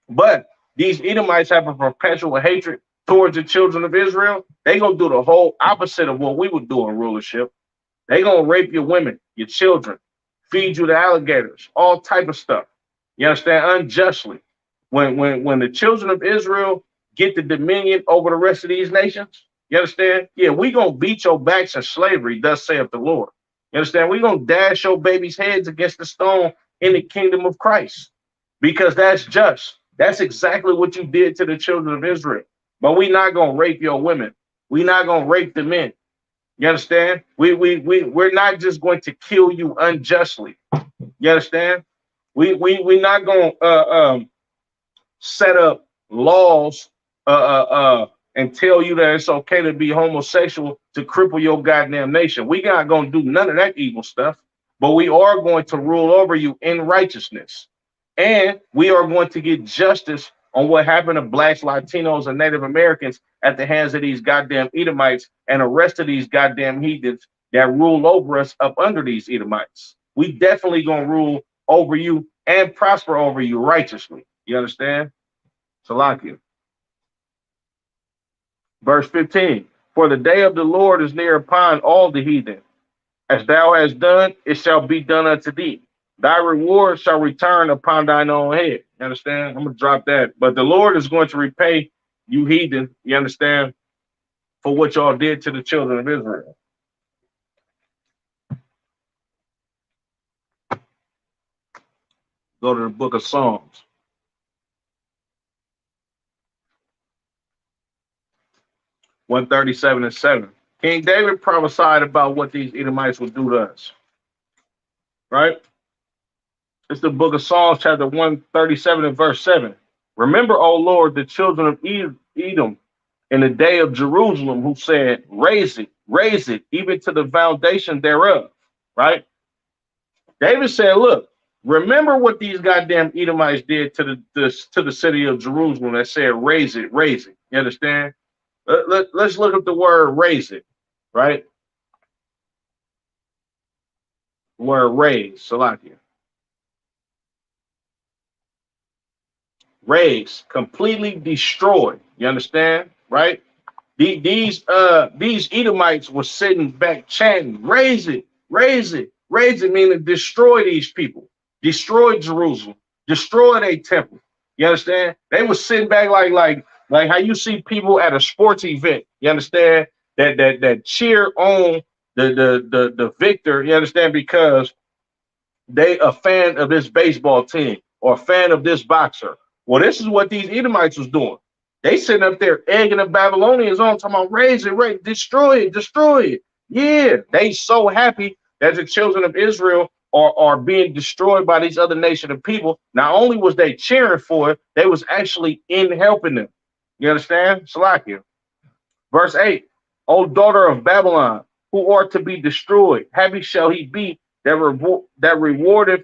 But these Edomites have a perpetual hatred towards the children of Israel. They gonna do the whole opposite of what we would do in rulership. They gonna rape your women, your children, feed you to alligators, all type of stuff. You understand? Unjustly. When the children of Israel get the dominion over the rest of these nations, you understand? Yeah, we gonna beat your backs in slavery, thus saith the Lord. You understand? We gonna dash your babies' heads against the stone in the kingdom of Christ, because that's just. That's exactly what you did to the children of Israel. But we not gonna rape your women. We not gonna rape the men. You understand? We're not just going to kill you unjustly. You understand? We not gonna set up laws and tell you that it's okay to be homosexual to cripple your goddamn nation. We not gonna do none of that evil stuff, but we are going to rule over you in righteousness. And we are going to get justice on what happened to blacks, Latinos, and Native Americans at the hands of these goddamn Edomites and the rest of these goddamn heathens that rule over us up under these Edomites. We definitely gonna rule over you and prosper over you righteously. You understand? Salakia. Verse 15, for the day of the Lord is near upon all the heathen. As thou hast done, it shall be done unto thee. Thy reward shall return upon thine own head. You understand? I'm going to drop that. But the Lord is going to repay you heathen, you understand, for what y'all did to the children of Israel. Go to the book of Psalms. One 137:7. King David prophesied about what these Edomites would do to us. Right? It's the book of Psalms, chapter 137 and verse 7. Remember, O Lord, the children of Edom in the day of Jerusalem, who said, raise it, even to the foundation thereof. Right? David said, look, remember what these goddamn Edomites did to the city of Jerusalem that said, raise it. You understand? Let's look at the word raise it, right? Word raise, Salakia. Raise, completely destroyed. You understand, right? These Edomites were sitting back chanting, raise it, meaning destroy these people, destroy Jerusalem, destroy their temple. You understand? They were sitting back like how you see people at a sports event. You understand? That cheer on the victor. You understand? Because they a fan of this baseball team or a fan of this boxer. Well, this is what these Edomites was doing. They sitting up there egging the Babylonians on, talking about raise it, destroy it. Yeah, they so happy that the children of Israel are being destroyed by these other nation of people. Not only was they cheering for it, they was actually in helping them. You understand? Salakia. Verse 8, O daughter of Babylon, who are to be destroyed, happy shall he be that rewardeth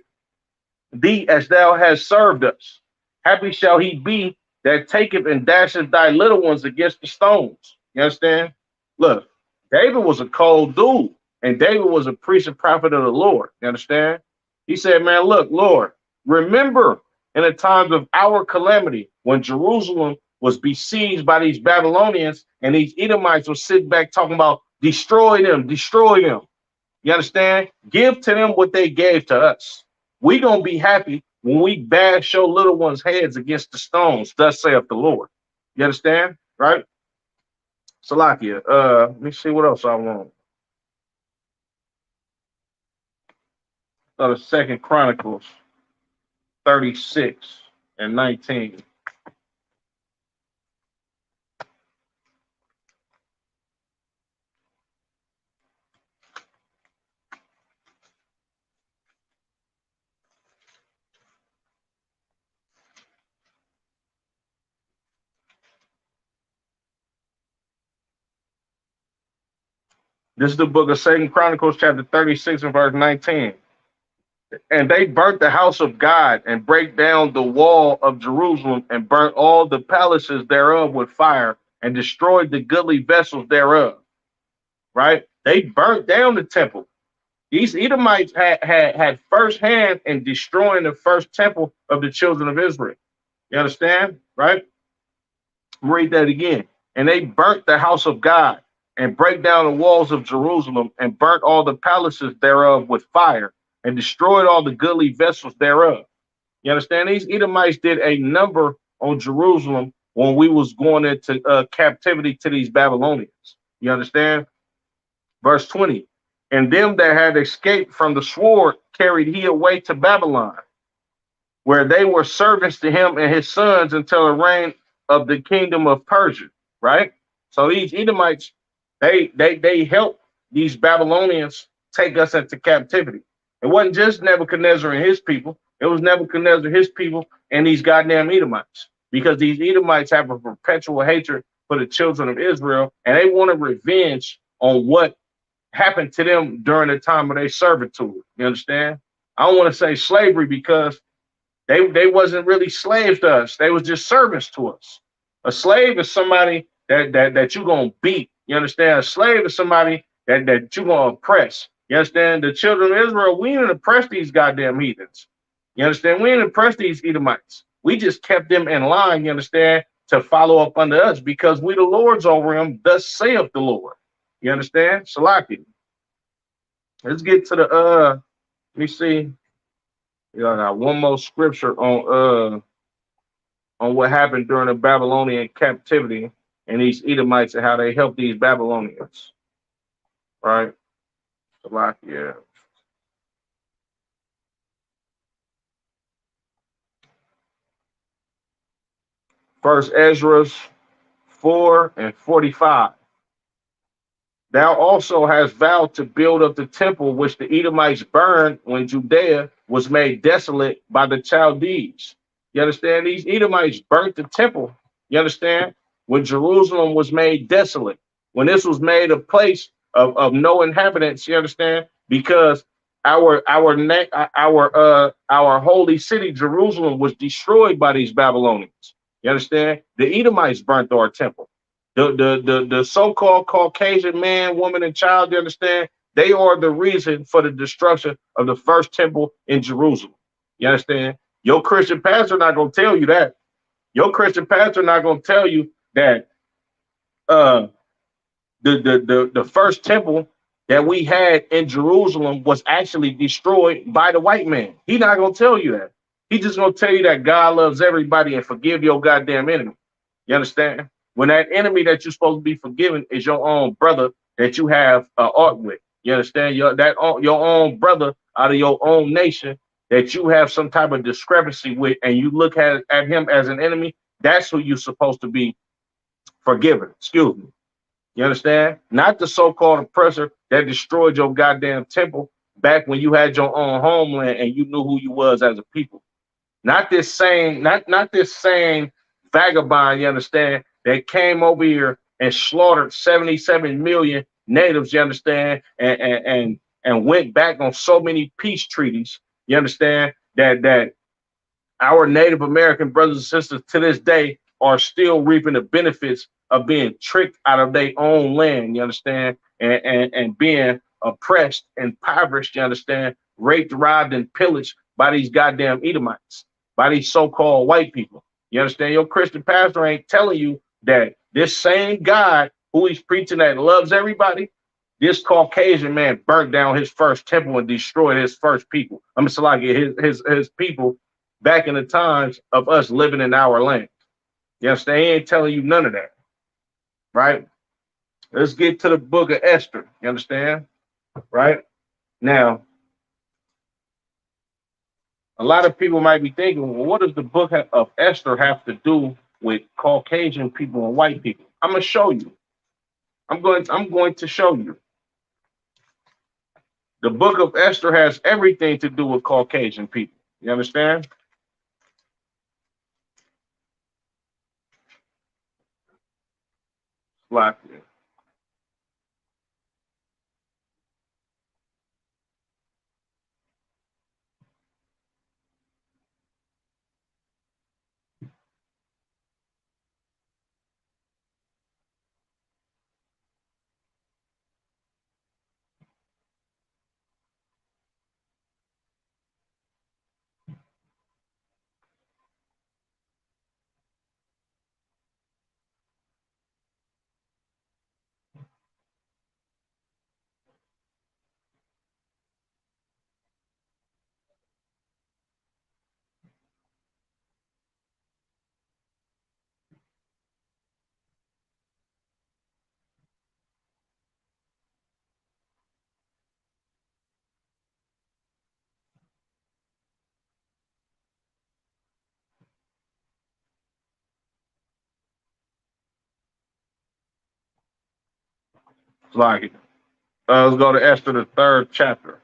thee as thou hast served us. Happy shall he be that taketh and dasheth thy little ones against the stones. You understand? Look, David was a cold dude, and David was a priest and prophet of the Lord. You understand? He said, man, look, Lord, remember In the times of our calamity, when Jerusalem was besieged by these Babylonians and these Edomites were sitting back talking about destroy them, destroy them. You understand? Give to them what they gave to us. We gonna be happy when we bash your little ones' heads against the stones, thus saith the Lord. You understand? Right? Salakia. Let me see what else I want. The Second Chronicles 36 and 19. This is the book of Second Chronicles, chapter 36 and verse 19. And they burnt the house of God and break down the wall of Jerusalem and burnt all the palaces thereof with fire and destroyed the goodly vessels thereof. Right? They burnt down the temple. These Edomites had first hand in destroying the first temple of the children of Israel. You understand? Right? Read that again. And they burnt the house of God and break down the walls of Jerusalem and burnt all the palaces thereof with fire and destroyed all the goodly vessels thereof. You understand? These Edomites did a number on Jerusalem when we was going into captivity to these Babylonians. You understand? Verse 20. And them that had escaped from the sword carried he away to Babylon, where they were servants to him and his sons until the reign of the kingdom of Persia. Right? So these Edomites, they helped these Babylonians take us into captivity. It wasn't just Nebuchadnezzar and his people. It was Nebuchadnezzar, his people, and these goddamn Edomites. Because these Edomites have a perpetual hatred for the children of Israel, and they want to revenge on what happened to them during the time of their servitude. You understand? I don't want to say slavery because they wasn't really slaves to us. They was just servants to us. A slave is somebody that you're gonna beat. You understand? A slave is somebody that you're gonna oppress. You understand? The children of Israel, we didn't oppress these goddamn heathens. You understand? We didn't oppress these Edomites. We just kept them in line, you understand, to follow up under us because we the Lord's over them, thus saith the Lord. You understand? Salaki. Let's get to the let me see. You know, I got one more scripture on what happened during the Babylonian captivity and these Edomites and how they helped these Babylonians. Right? Salakia. First Ezra 4 and 45. Thou also hast vowed to build up the temple which the Edomites burned when Judea was made desolate by the Chaldees. You understand? These Edomites burnt the temple. You understand? When Jerusalem was made desolate, when this was made a place of no inhabitants. You understand? Because our holy city Jerusalem was destroyed by these Babylonians. You understand? The Edomites burnt our temple. The so-called Caucasian man, woman, and child, you understand? They are the reason for the destruction of the first temple in Jerusalem. You understand? Your Christian pastor not gonna tell you that. Your Christian pastor not gonna tell you that the first temple that we had in Jerusalem was actually destroyed by the white man. He not gonna tell you that. He just gonna tell you that God loves everybody and forgive your goddamn enemy. You understand? When that enemy that you're supposed to be forgiving is your own brother that you have art with. You understand? Your own brother out of your own nation that you have some type of discrepancy with, and you look at him as an enemy. That's who you're supposed to be forgiving. Excuse me. You understand? Not the so-called oppressor that destroyed your goddamn temple back when you had your own homeland and you knew who you was as a people. Not this same vagabond, you understand, that came over here and slaughtered 77 million natives, you understand, and went back on so many peace treaties, you understand, that our Native American brothers and sisters to this day are still reaping the benefits of being tricked out of their own land, you understand, and being oppressed, impoverished, you understand, raped, robbed, and pillaged by these goddamn Edomites, by these so-called white people. You understand? Your Christian pastor ain't telling you that this same God who he's preaching that loves everybody, this Caucasian man burnt down his first temple and destroyed his first people. I'm mean, like his people back in the times of us living in our land. You understand? He ain't telling you none of that, right? Let's get to the book of Esther. You understand? Right? Now, a lot of people might be thinking, well, what does the book of Esther have to do with Caucasian people and white people? I'm going to show you. I'm going to show you. The book of Esther has everything to do with Caucasian people. You understand? Like it. Like it. Let's go to Esther, the 3rd chapter.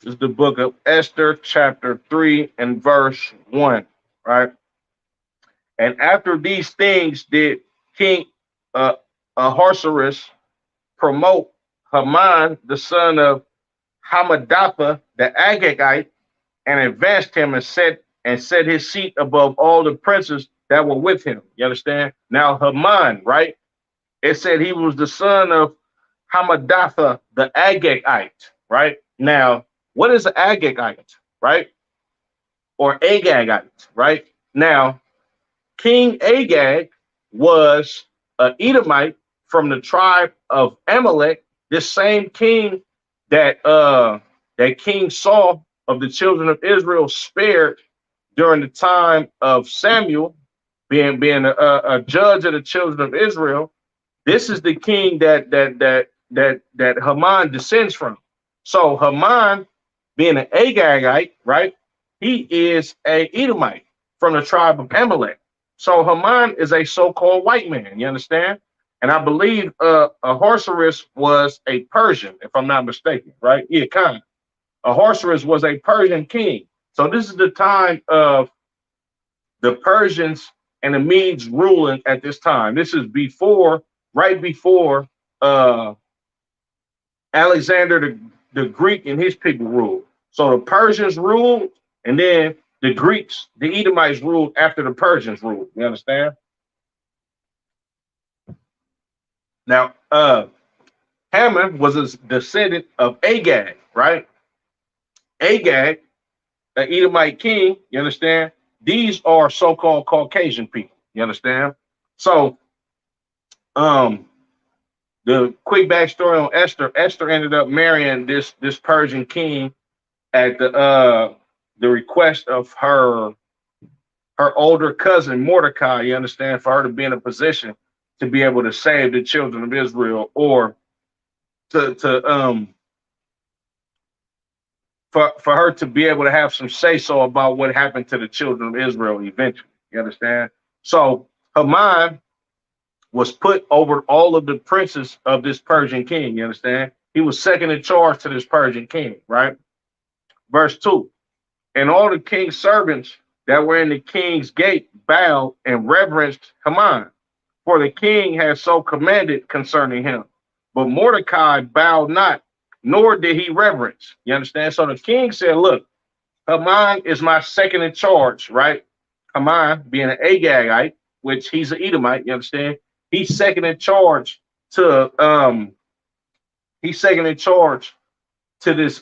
This is the book of Esther, chapter 3 and verse 1, right? And after these things did King Ahasuerus promote Haman, the son of Hammedatha, the Agagite, and advanced him and set his seat above all the princes that were with him. You understand? Now Haman, right? It said he was the son of Hammedatha, the Agagite, right? Now, what is an Agagite, right? Or Agagite, right? Now, King Agag was an Edomite from the tribe of Amalek, this same king that King Saul of the children of Israel spared during the time of Samuel, being a judge of the children of Israel. This is the king that Haman descends from. So Haman, being an Agagite, right? He is a Edomite from the tribe of Amalek. So Haman is a so-called white man. You understand? And I believe Ahasuerus was a Persian, if I'm not mistaken, right? Yeah, kind of. Ahasuerus was a Persian king. So this is the time of the Persians and the Medes ruling at this time. This is right before Alexander the Greek and his people ruled. So the Persians ruled, and then the Greeks, the Edomites ruled after the Persians ruled. You understand? Now, Haman was a descendant of Agag, right? Agag, an Edomite king, you understand? These are so-called Caucasian people, you understand? So, the quick backstory on Esther. Esther ended up marrying this Persian king at the request of her older cousin Mordecai. You understand, for her to be in a position to be able to save the children of Israel, or for her to be able to have some say so about what happened to the children of Israel eventually. You understand? So Haman was put over all of the princes of this Persian king. You understand? He was second in charge to this Persian king, right? Verse 2. And all the king's servants that were in the king's gate bowed and reverenced Haman, for the king had so commanded concerning him. But Mordecai bowed not, nor did he reverence. You understand? So the king said, look, Haman is my second in charge, right? Haman being an Agagite, which he's an Edomite, you understand? he's second in charge to he's second in charge to this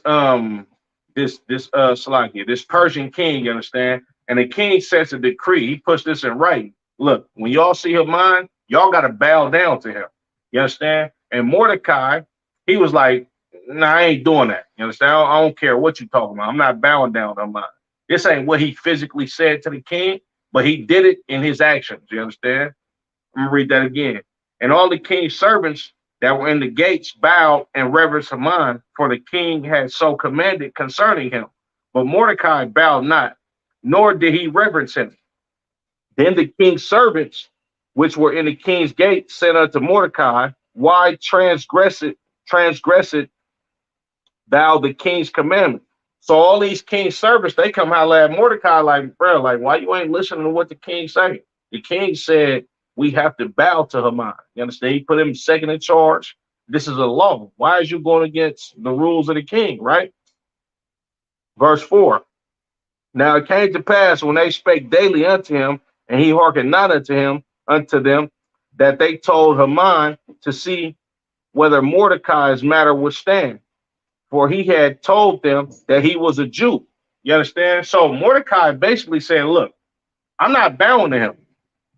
Salakia, this Persian king, you understand? And the king sets a decree. He puts this in writing. Look, when y'all see Haman, y'all gotta bow down to him. You understand? And Mordecai, he was like, nah, I ain't doing that. You understand? I don't care what you talking about. I'm not bowing down to Haman. This ain't what he physically said to the king, but he did it in his actions. You understand? I'm gonna read that again. And all the king's servants that were in the gates bowed and reverenced Haman, for the king had so commanded concerning him. But Mordecai bowed not, nor did he reverence him. Then the king's servants, which were in the king's gate, said unto Mordecai, why transgress it thou the king's commandment? So all these king's servants, they come holler at Mordecai like, bro, like, why you ain't listening to what the king say? The king said, we have to bow to Haman. You understand? He put him second in charge. This is a law. Why is you going against the rules of the king, right? Verse 4. Now it came to pass when they spake daily unto him, and he hearkened not unto them, that they told Haman to see whether Mordecai's matter would stand. For he had told them that he was a Jew. You understand? So Mordecai basically said, look, I'm not bowing to him.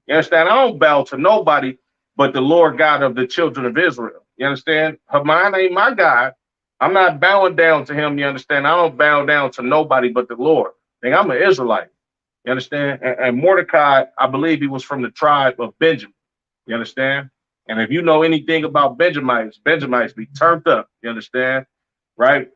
You understand? I don't bow to nobody but the Lord God of the children of Israel. You understand? Haman ain't my God. I'm not bowing down to him. You understand? I don't bow down to nobody but the Lord. I'm an Israelite. You understand? And Mordecai, I believe he was from the tribe of Benjamin. You understand? And if you know anything about Benjamites be turned up. You understand? Right?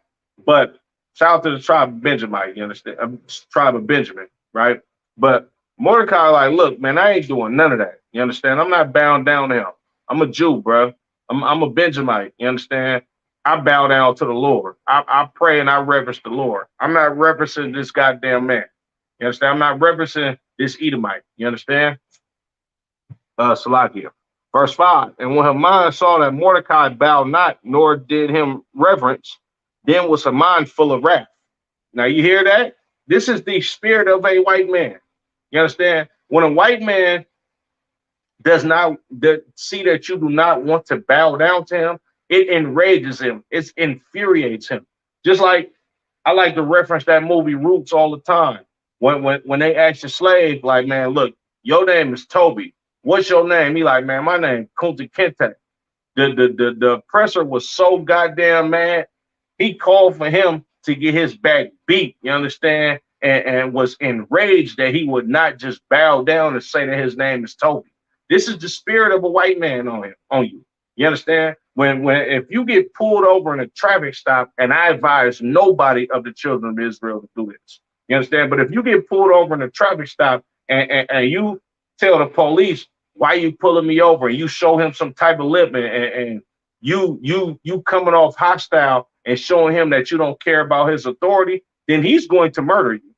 But shout out to the tribe of Benjamin. You understand? Tribe of Benjamin. Right? But Mordecai, like, look, man, I ain't doing none of that. You understand? I'm not bowing down to him. I'm a Jew, bro. I'm a Benjamite. You understand? I bow down to the Lord. I pray and I reverence the Lord. I'm not reverencing this goddamn man. You understand? I'm not reverencing this Edomite. You understand? Salakia. Verse 5. And when Haman saw that Mordecai bowed not, nor did him reverence, then was Haman full of wrath. Now you hear that? This is the spirit of a white man. You understand? When a white man does not see that you do not want to bow down to him, it enrages him. It infuriates him. Just like I like to reference that movie Roots all the time. When they ask the slave, like, man, look, your name is Toby. What's your name? He like, man, my name Kunta Kinte. The oppressor was so goddamn mad. He called for him to get his back beat. You understand? And was enraged that he would not just bow down and say that his name is Toby. This is the spirit of a white man on you. You understand? When if you get pulled over in a traffic stop, and I advise nobody of the children of Israel to do this. You understand? But if you get pulled over in a traffic stop and you tell the police, why you pulling me over, and you show him some type of lip, and you coming off hostile and showing him that you don't care about his authority, then he's going to murder you.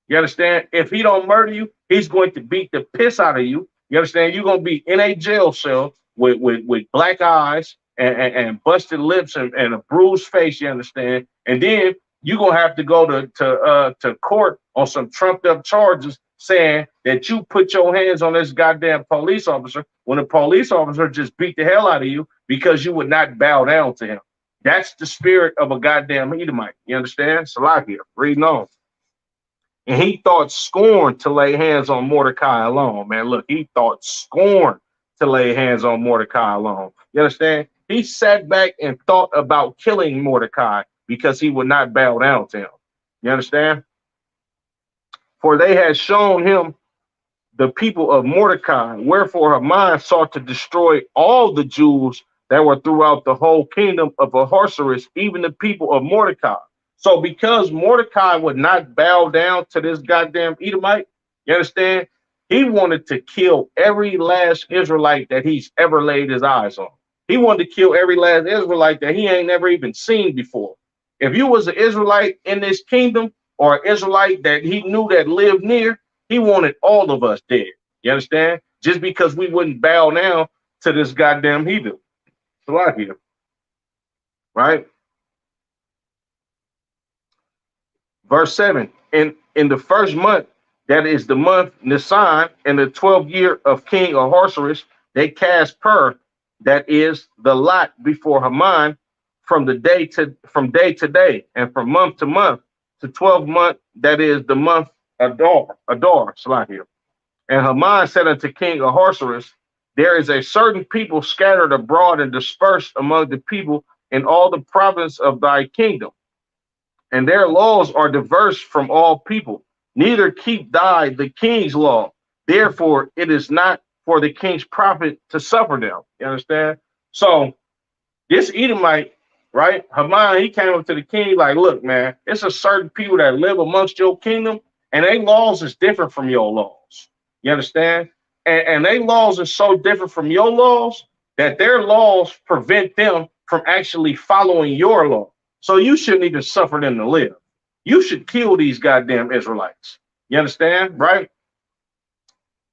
You understand? If he don't murder you, he's going to beat the piss out of you. You understand? You're going to be in a jail cell with black eyes and busted lips and a bruised face, you understand? And then you're going to have to go to court on some trumped up charges saying that you put your hands on this goddamn police officer when the police officer just beat the hell out of you because you would not bow down to him. That's the spirit of a goddamn Edomite. You understand? Salakia, reading on. And he thought scorn to lay hands on Mordecai alone. Man, look, he thought scorn to lay hands on Mordecai alone. You understand? He sat back and thought about killing Mordecai because he would not bow down to him. You understand? For they had shown him the people of Mordecai, wherefore Haman sought to destroy all the Jews that were throughout the whole kingdom of Ahasuerus, even the people of Mordecai. So because Mordecai would not bow down to this goddamn Edomite, you understand? He wanted to kill every last Israelite that he's ever laid his eyes on. He wanted to kill every last Israelite that he ain't never even seen before. If you was an Israelite in this kingdom, or an Israelite that he knew that lived near, he wanted all of us dead. You understand? Just because we wouldn't bow down to this goddamn heathen. Salakia. Right? Verse 7. In the first month, that is the month Nisan, in the 12th year of King Ahasuerus, they cast pur, that is the lot, before Haman from day to day, and from month to month, to 12 month, that is the month Adar, Salakia. And Haman said unto King Ahasuerus, there is a certain people scattered abroad and dispersed among the people in all the province of thy kingdom, and their laws are diverse from all people. Neither keep thy the king's law. Therefore, it is not for the king's profit to suffer them. You understand? So this Edomite, right? Haman, he came up to the king like, look, man, it's a certain people that live amongst your kingdom, and their laws is different from your laws. You understand? And their laws are so different from your laws that their laws prevent them from actually following your law. So you shouldn't even suffer them to live. You should kill these goddamn Israelites. You understand? Right?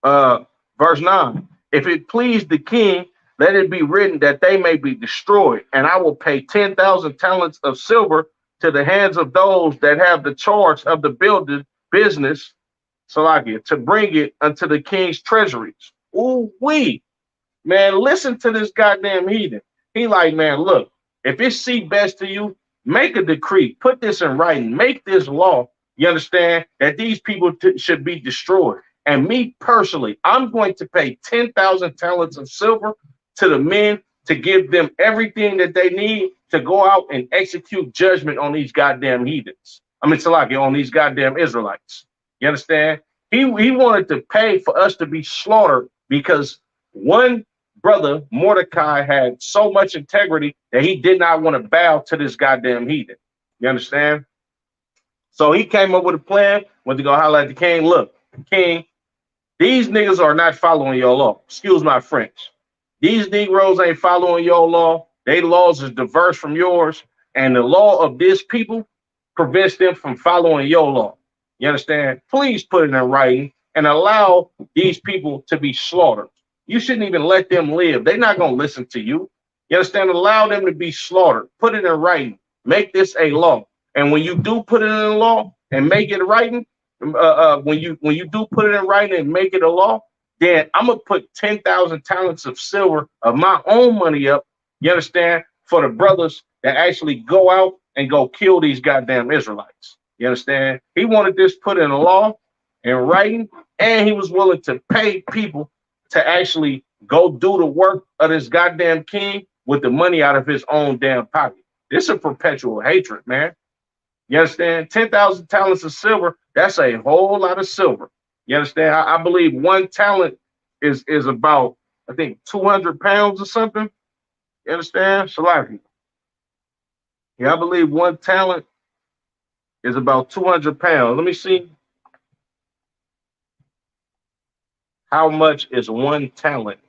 Verse 9. If it please the king, let it be written that they may be destroyed, and I will pay 10,000 talents of silver to the hands of those that have the charge of the building business, Salakia, to bring it unto the king's treasuries. Ooh, man, listen to this goddamn heathen. He like, man, look, if it seems best to you, make a decree, put this in writing, make this law. You understand that these people should be destroyed. And me personally, I'm going to pay 10,000 talents of silver to the men to give them everything that they need to go out and execute judgment on these goddamn heathens. I mean, Salaki, on these goddamn Israelites. You understand? He wanted to pay for us to be slaughtered because one brother, Mordecai, had so much integrity that he did not want to bow to this goddamn heathen. You understand? So he came up with a plan, went to go holler at the king. Look, king, these niggas are not following your law. Excuse my French. These Negroes ain't following your law. Their laws is diverse from yours. And the law of this people prevents them from following your law. You understand? Please put it in writing and allow these people to be slaughtered. You shouldn't even let them live. They're not going to listen to you. You understand? Allow them to be slaughtered. Put it in writing. Make this a law. And when you do put it in law and make it writing, when you do put it in writing and make it a law, then I'm gonna put 10,000 talents of silver of my own money up. You understand? For the brothers that actually go out and go kill these goddamn Israelites. You understand? He wanted this put in a law, in writing, and he was willing to pay people to actually go do the work of this goddamn king with the money out of his own damn pocket. This is a perpetual hatred, man. You understand? 10,000 talents of silver, that's a whole lot of silver. You understand? I believe one talent is about, I think, 200 pounds or something. You understand? Salaki. Yeah, I believe one talent is about 200 pounds. Let me see. How much is one talent?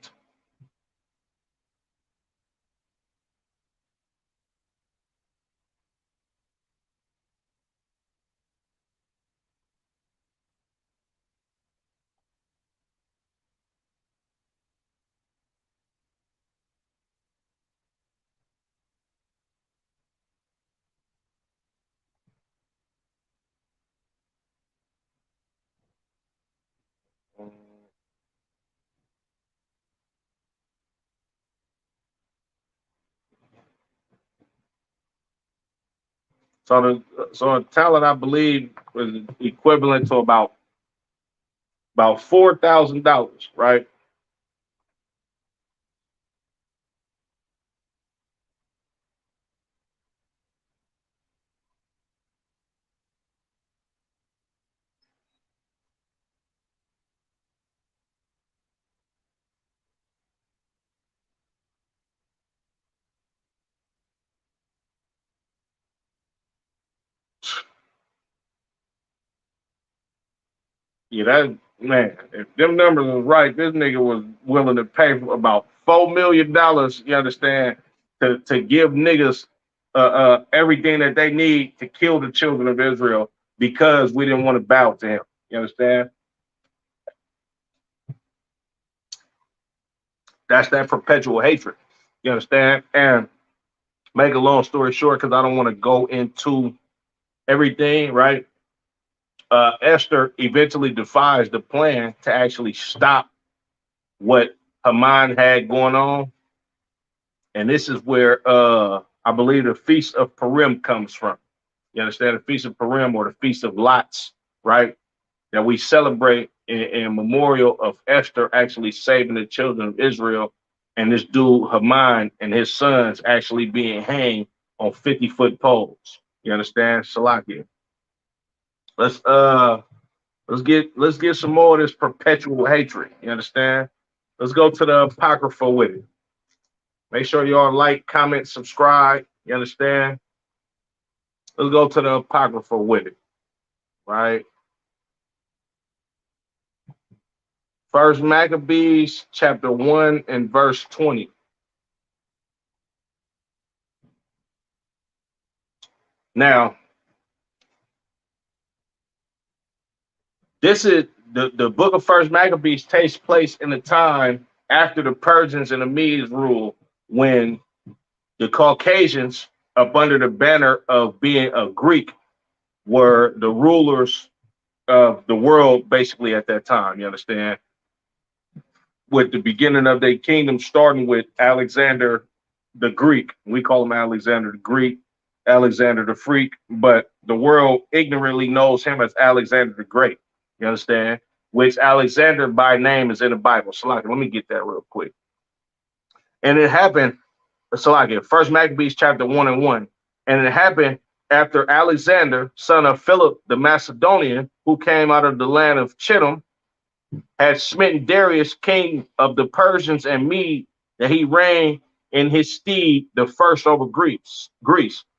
So a talent, I believe, was equivalent to about $4,000, right? Yeah, that man. If them numbers was right, this nigga was willing to pay for about $4 million. You understand? To give niggas everything that they need to kill the children of Israel because we didn't want to bow to him. You understand? That's that perpetual hatred. You understand? And make a long story short, because I don't want to go into everything, right? Esther eventually devised the plan to actually stop what Haman had going on. And this is where I believe the Feast of Purim comes from. You understand? The Feast of Purim, or the Feast of Lots, right? That we celebrate in memorial of Esther actually saving the children of Israel, and this dude Haman and his sons actually being hanged on 50-foot poles. You understand? Salakia. Let's get some more of this perpetual hatred. You understand? Let's go to the Apocrypha with it. Make sure y'all like, comment, subscribe. You understand? Let's go to the Apocrypha with it. Right? First Maccabees chapter 1 and verse 20. Now, this is the book of First Maccabees takes place in the time after the Persians and the Medes rule, when the Caucasians, up under the banner of being a Greek, were the rulers of the world basically at that time. You understand? With the beginning of their kingdom starting with Alexander the Greek. We call him Alexander the Greek, Alexander the Freak, but the world ignorantly knows him as Alexander the Great. You understand? Which Alexander by name is in the Bible. Salaki, let me get that real quick. And it happened, Salaki, First Maccabees chapter 1 and 1. And it happened after Alexander, son of Philip the Macedonian, who came out of the land of Chittim, had smitten Darius, king of the Persians and Mede, that he reigned in his stead the first over Greece.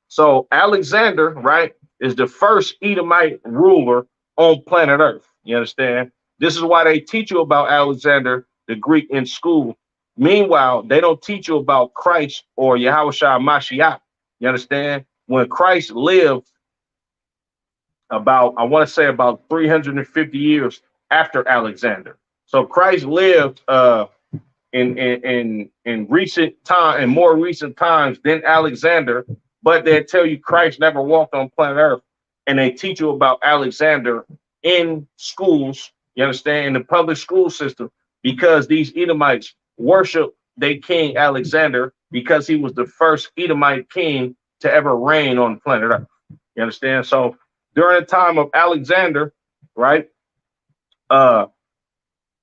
So Alexander, right, is the first Edomite ruler on planet Earth. You understand? This is why they teach you about Alexander the Greek in school. Meanwhile, they don't teach you about Christ or Yahushua Mashiach. You understand? When Christ lived about, I want to say about 350 years after Alexander. So Christ lived in recent time, in more recent times than Alexander, but they tell you Christ never walked on planet Earth, and they teach you about Alexander in schools. You understand? In the public school system, because these Edomites worship their king Alexander because he was the first Edomite king to ever reign on planet Earth. You understand? So during the time of Alexander, right,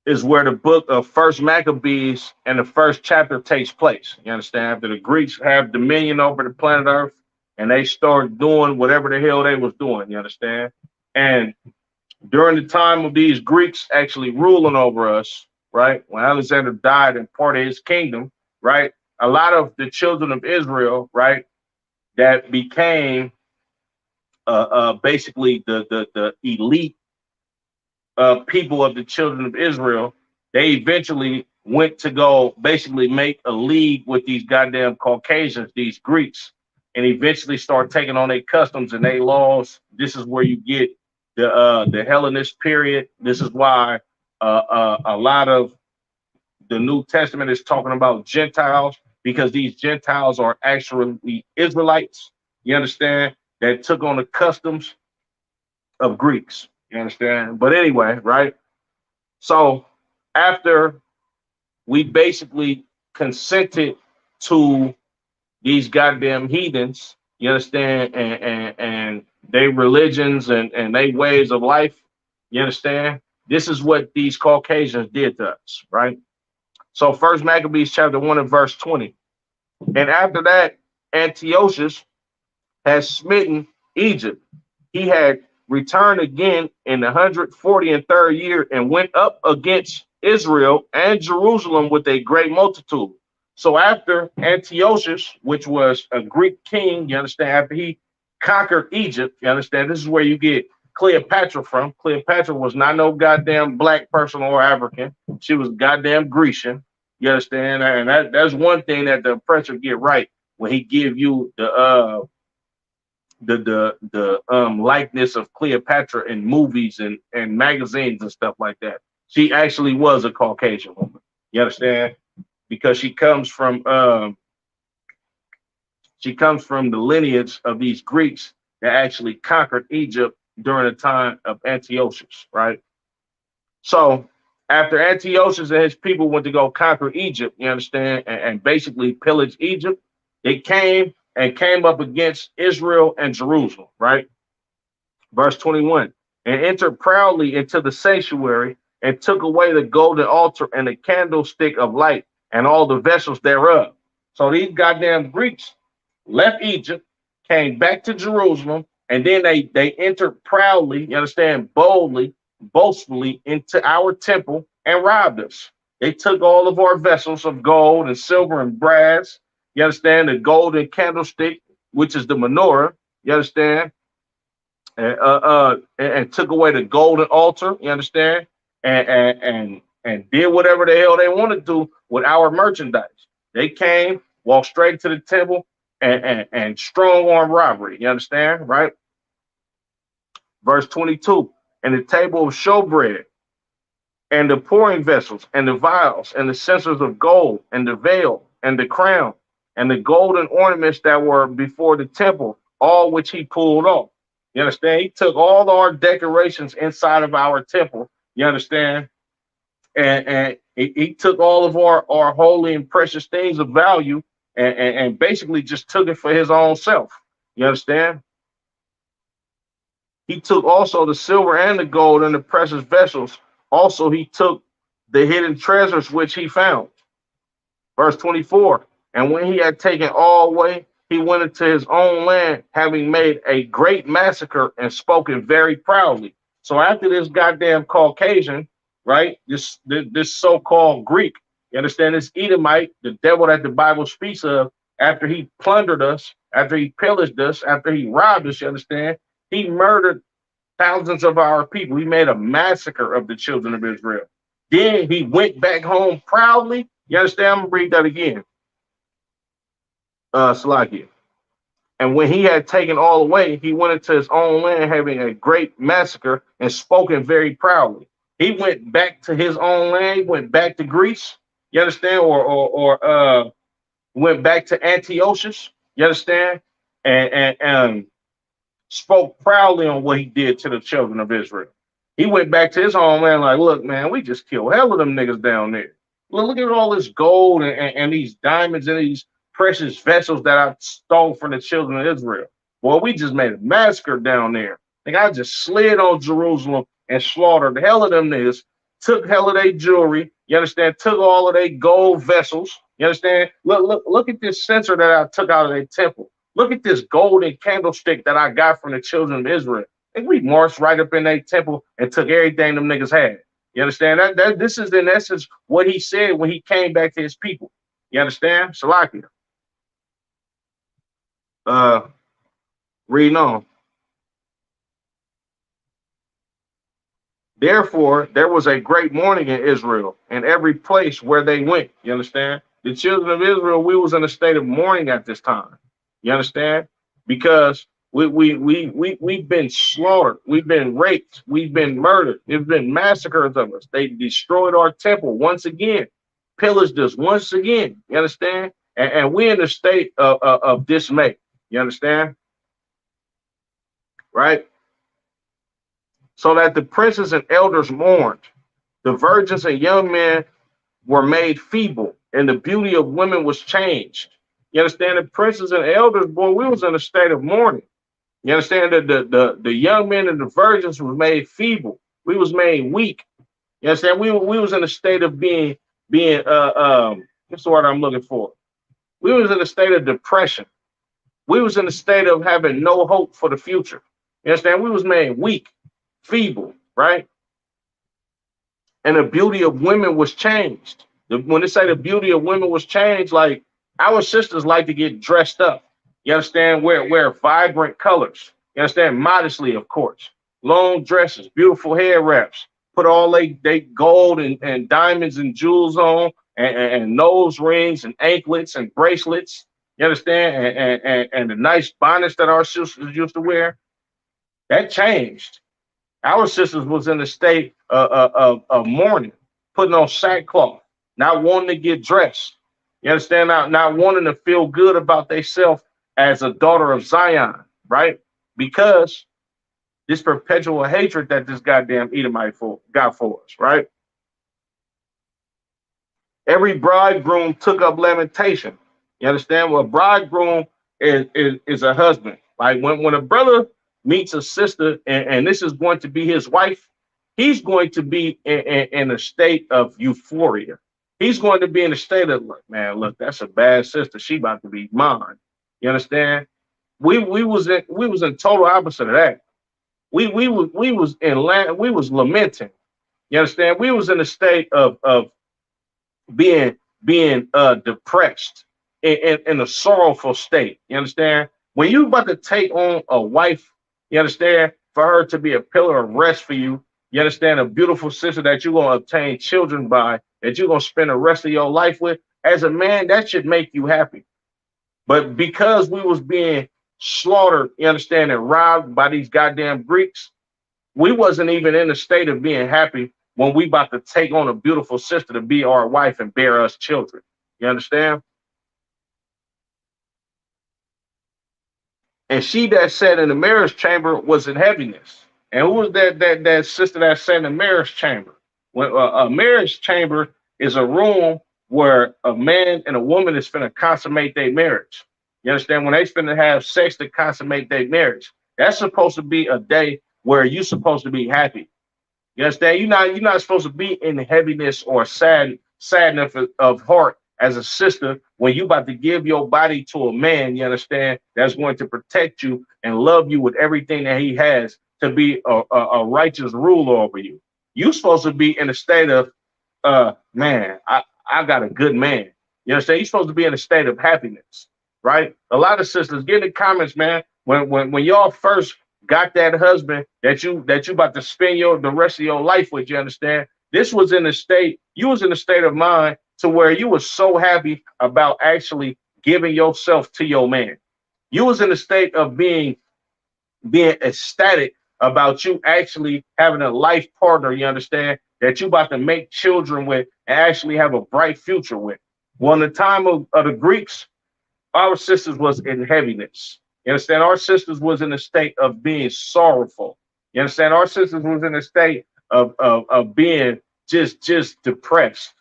is where the book of First Maccabees and the first chapter takes place. You understand? After the Greeks have dominion over the planet Earth and they start doing whatever the hell they was doing. You understand? And during the time of these Greeks actually ruling over us, right, when Alexander died and part of his kingdom, right, a lot of the children of Israel, right, that became basically the elite people of the children of Israel, they eventually went to go basically make a league with these goddamn Caucasians, these Greeks, and eventually start taking on their customs and their laws. This is where you get the Hellenist period. This is why a lot of the New Testament is talking about Gentiles, because these Gentiles are actually Israelites, you understand, that took on the customs of Greeks. You understand? But anyway, right? So after we basically consented to these goddamn heathens, you understand, and their religions and their ways of life, you understand? This is what these Caucasians did to us, right? So First Maccabees chapter 1 and verse 20. And after that, Antiochus has smitten Egypt. He had returned again in the 143rd year and went up against Israel and Jerusalem with a great multitude. So after Antiochus, which was a Greek king, you understand, after he conquered Egypt, you understand, this is where you get Cleopatra from. Cleopatra was not no goddamn black person or African. She was goddamn Grecian. You understand? And that's one thing that the oppressor get right when he give you the likeness of Cleopatra in movies and magazines and stuff like that. She actually was a Caucasian woman. You understand? Because she comes from the lineage of these Greeks that actually conquered Egypt during the time of Antiochus, right? So After Antiochus and his people went to go conquer Egypt, you understand, and basically pillage Egypt, they came up against Israel and Jerusalem, right? Verse 21, and entered proudly into the sanctuary and took away the golden altar and the candlestick of light and all the vessels thereof. So these goddamn Greeks left Egypt, came back to Jerusalem, and then they entered proudly, you understand, boldly, boastfully into our temple and robbed us. They took all of our vessels of gold and silver and brass, you understand, the golden candlestick, which is the menorah, you understand, and took away the golden altar, you understand, and did whatever the hell they wanted to do with our merchandise. They came, walked straight to the temple, and strong arm robbery. You understand, right? Verse 22, and the table of showbread, and the pouring vessels, and the vials, and the censers of gold, and the veil, and the crown, and the golden ornaments that were before the temple, all which he pulled off. You understand? He took all our decorations inside of our temple. You understand? And he took all of our holy and precious things of value and basically just took it for his own self. You understand? He took also the silver and the gold and the precious vessels. Also, he took the hidden treasures which he found. Verse 24, and when he had taken all away, he went into his own land, having made a great massacre and spoken very proudly. So after this goddamn Caucasian, right, this so-called Greek, you understand, this Edomite, the devil that the Bible speaks of, after he plundered us, after he pillaged us, after he robbed us, you understand, he murdered thousands of our people. He made a massacre of the children of Israel. Then he went back home proudly. You understand? I'm going to read that again. Salakia. And when he had taken all away, he went into his own land, having a great massacre and spoken very proudly. He went back to his own land, he went back to Greece, you understand, or went back to Antiochus, you understand, and spoke proudly on what he did to the children of Israel. He went back to his homeland like, look, man, we just killed hell of them niggas down there. Look at all this gold and these diamonds and these precious vessels that I stole from the children of Israel. Boy, we just made a massacre down there. Like, I just slid on Jerusalem and slaughtered the hell of them niggas, took hell of their jewelry, you understand, took all of their gold vessels, you understand? Look at this censer that I took out of their temple. Look at this golden candlestick that I got from the children of Israel. And we marched right up in their temple and took everything them niggas had. You understand? That this is in essence what he said when he came back to his people. You understand? Salakia. Reading on. Therefore, there was a great mourning in Israel in every place where they went. You understand? The children of Israel, we was in a state of mourning at this time. You understand? Because we've been slaughtered, we've been raped, we've been murdered, there's been massacres of us. They destroyed our temple once again, pillaged us once again. You understand? And we're in a state of dismay. You understand? Right? So that the princes and elders mourned, the virgins and young men were made feeble, and the beauty of women was changed. You understand? The princes and elders, boy, we was in a state of mourning. You understand that the young men and the virgins were made feeble. We was made weak. You understand? We was in a state of being what's the word I'm looking for? We was in a state of depression. We was in a state of having no hope for the future. You understand? We was made weak, feeble, right? And the beauty of women was changed. When they say the beauty of women was changed, like our sisters like to get dressed up. You understand? Wear vibrant colors. You understand? Modestly, of course. Long dresses, beautiful hair wraps. Put all they gold and diamonds and jewels on, and nose rings and anklets and bracelets. You understand? And the nice bonnets that our sisters used to wear. That changed. Our sisters was in a state of mourning, putting on sackcloth, not wanting to get dressed. You understand? Not wanting to feel good about themselves as a daughter of Zion, right? Because this perpetual hatred that this goddamn Edomite got for us, right? Every bridegroom took up lamentation. You understand? Well, bridegroom is a husband. Like when a brother meets a sister and this is going to be his wife, he's going to be in a state of euphoria. He's going to be in a state of, look, man, look, that's a bad sister. She about to be mine. You understand? We was in total opposite of that. We was lamenting. You understand? We was in a state of being depressed in a sorrowful state. You understand? When you about to take on a wife, you understand, for her to be a pillar of rest for you, you understand, a beautiful sister that you're gonna obtain children by, that you're gonna spend the rest of your life with. As a man, that should make you happy. But because we was being slaughtered, you understand, and robbed by these goddamn Greeks, we wasn't even in a state of being happy when we about to take on a beautiful sister to be our wife and bear us children. You understand? And she that sat in the marriage chamber was in heaviness. And who was that sister that sat in the marriage chamber? When a marriage chamber is a room where a man and a woman is finna consummate their marriage. You understand? When they finna have sex to consummate their marriage, that's supposed to be a day where you're supposed to be happy. You understand? You're not supposed to be in heaviness or sadness of heart as a sister when you about to give your body to a man, you understand, that's going to protect you and love you with everything that he has to be a righteous ruler over you. You're supposed to be in a state of man, I got a good man. You understand? You're supposed to be in a state of happiness, right? A lot of sisters get in the comments, man, when y'all first got that husband that you about to spend the rest of your life with, you understand? This was in a state, you was in a state of mind to where you were so happy about actually giving yourself to your man. You was in a state of being ecstatic about you actually having a life partner, you understand, that you about to make children with and actually have a bright future with. Well, in the time of the Greeks, our sisters was in heaviness. You understand? Our sisters was in a state of being sorrowful. You understand? Our sisters was in a state of being just depressed.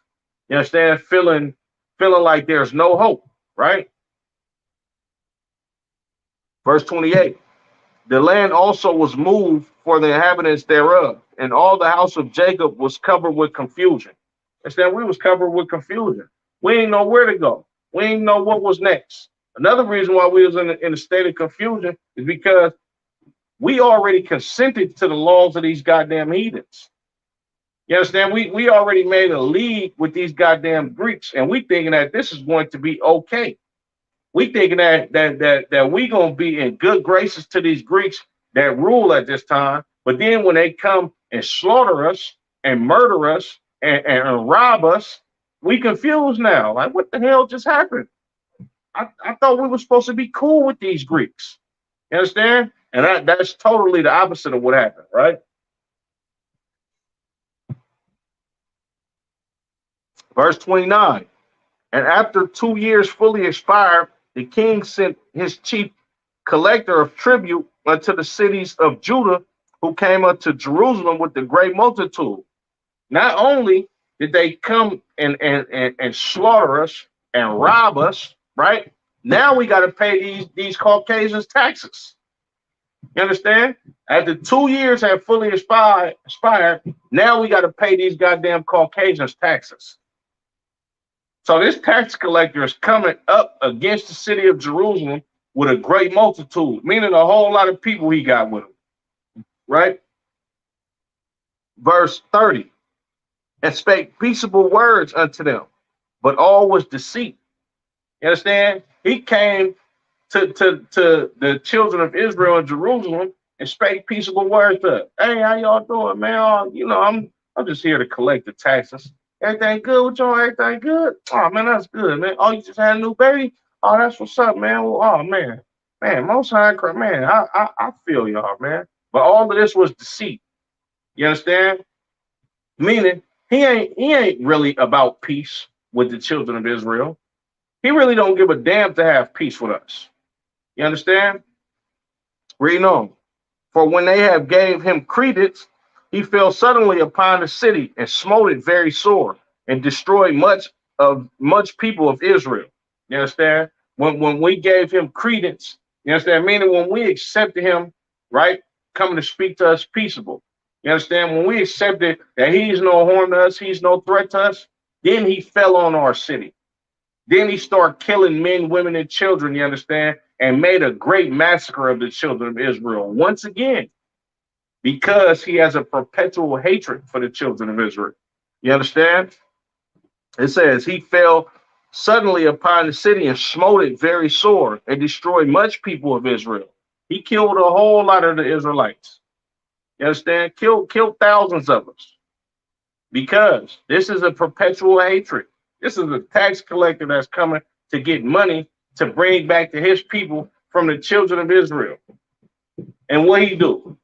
You understand? Feeling like there's no hope, right? Verse 28. The land also was moved for the inhabitants thereof, and all the house of Jacob was covered with confusion. Understand? We was covered with confusion. We didn't know where to go. We didn't know what was next. Another reason why we was in a state of confusion is because we already consented to the laws of these goddamn heathens. You understand? We already made a league with these goddamn Greeks, and we thinking that this is going to be okay. We thinking that we gonna be in good graces to these Greeks that rule at this time. But then when they come and slaughter us and murder us and rob us, we confused now. Like, what the hell just happened? I thought we were supposed to be cool with these Greeks. You understand? And that's totally the opposite of what happened, right? Verse 29. And after 2 years fully expired, the king sent his chief collector of tribute unto the cities of Judah, who came unto Jerusalem with the great multitude. Not only did they come and slaughter us and rob us, right? Now we got to pay these Caucasians taxes. You understand? After 2 years have fully expired, now we got to pay these goddamn Caucasians taxes. So this tax collector is coming up against the city of Jerusalem with a great multitude, meaning a whole lot of people he got with him, right? Verse 30, and spake peaceable words unto them, but all was deceit. You understand? He came to the children of Israel in Jerusalem and spake peaceable words to them. Hey, how y'all doing, man? I'm just here to collect the taxes. Everything good with y'all? Everything good? Oh man, that's good, man. Oh, you just had a new baby? Oh, that's what's up, man. Well, oh man, Most High, man, I feel y'all, man. But all of this was deceit. You understand? Meaning he ain't really about peace with the children of Israel. He really don't give a damn to have peace with us. You understand? Reading on. For when they have gave him credence, he fell suddenly upon the city and smote it very sore and destroyed much of much people of Israel. You understand? When we gave him credence, you understand? Meaning when we accepted him, right, coming to speak to us peaceable. You understand? When we accepted that he's no harm to us, he's no threat to us, then he fell on our city. Then he started killing men, women, and children, you understand? And made a great massacre of the children of Israel. Once again, because he has a perpetual hatred for the children of Israel. You understand? It says he fell suddenly upon the city and smote it very sore and destroyed much people of Israel. He killed a whole lot of the Israelites. You understand? Killed thousands of us. Because this is a perpetual hatred. This is a tax collector that's coming to get money to bring back to his people from the children of Israel. And what he do?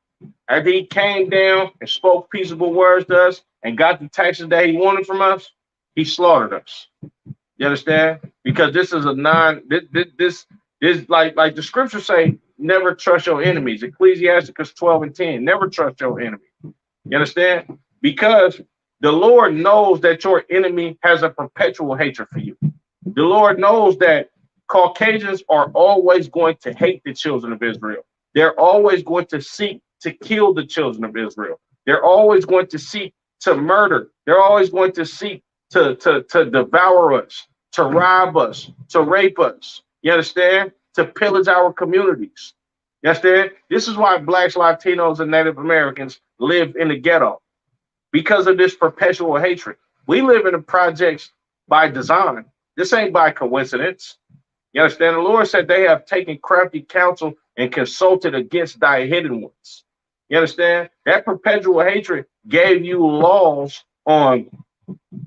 After he came down and spoke peaceable words to us and got the taxes that he wanted from us, he slaughtered us. You understand? Because this is a this like the scriptures say, never trust your enemies. Ecclesiasticus 12:10. Never trust your enemy. You understand? Because the Lord knows that your enemy has a perpetual hatred for you. The Lord knows that Caucasians are always going to hate the children of Israel. They're always going to seek to kill the children of Israel. They're always going to seek to murder. They're always going to seek to devour us, to rob us, to rape us. You understand? To pillage our communities. You understand? This is why Blacks, Latinos, and Native Americans live in the ghetto, because of this perpetual hatred. We live in the projects by design. This ain't by coincidence. You understand? The Lord said they have taken crafty counsel and consulted against thy hidden ones. You understand? That perpetual hatred gave you laws on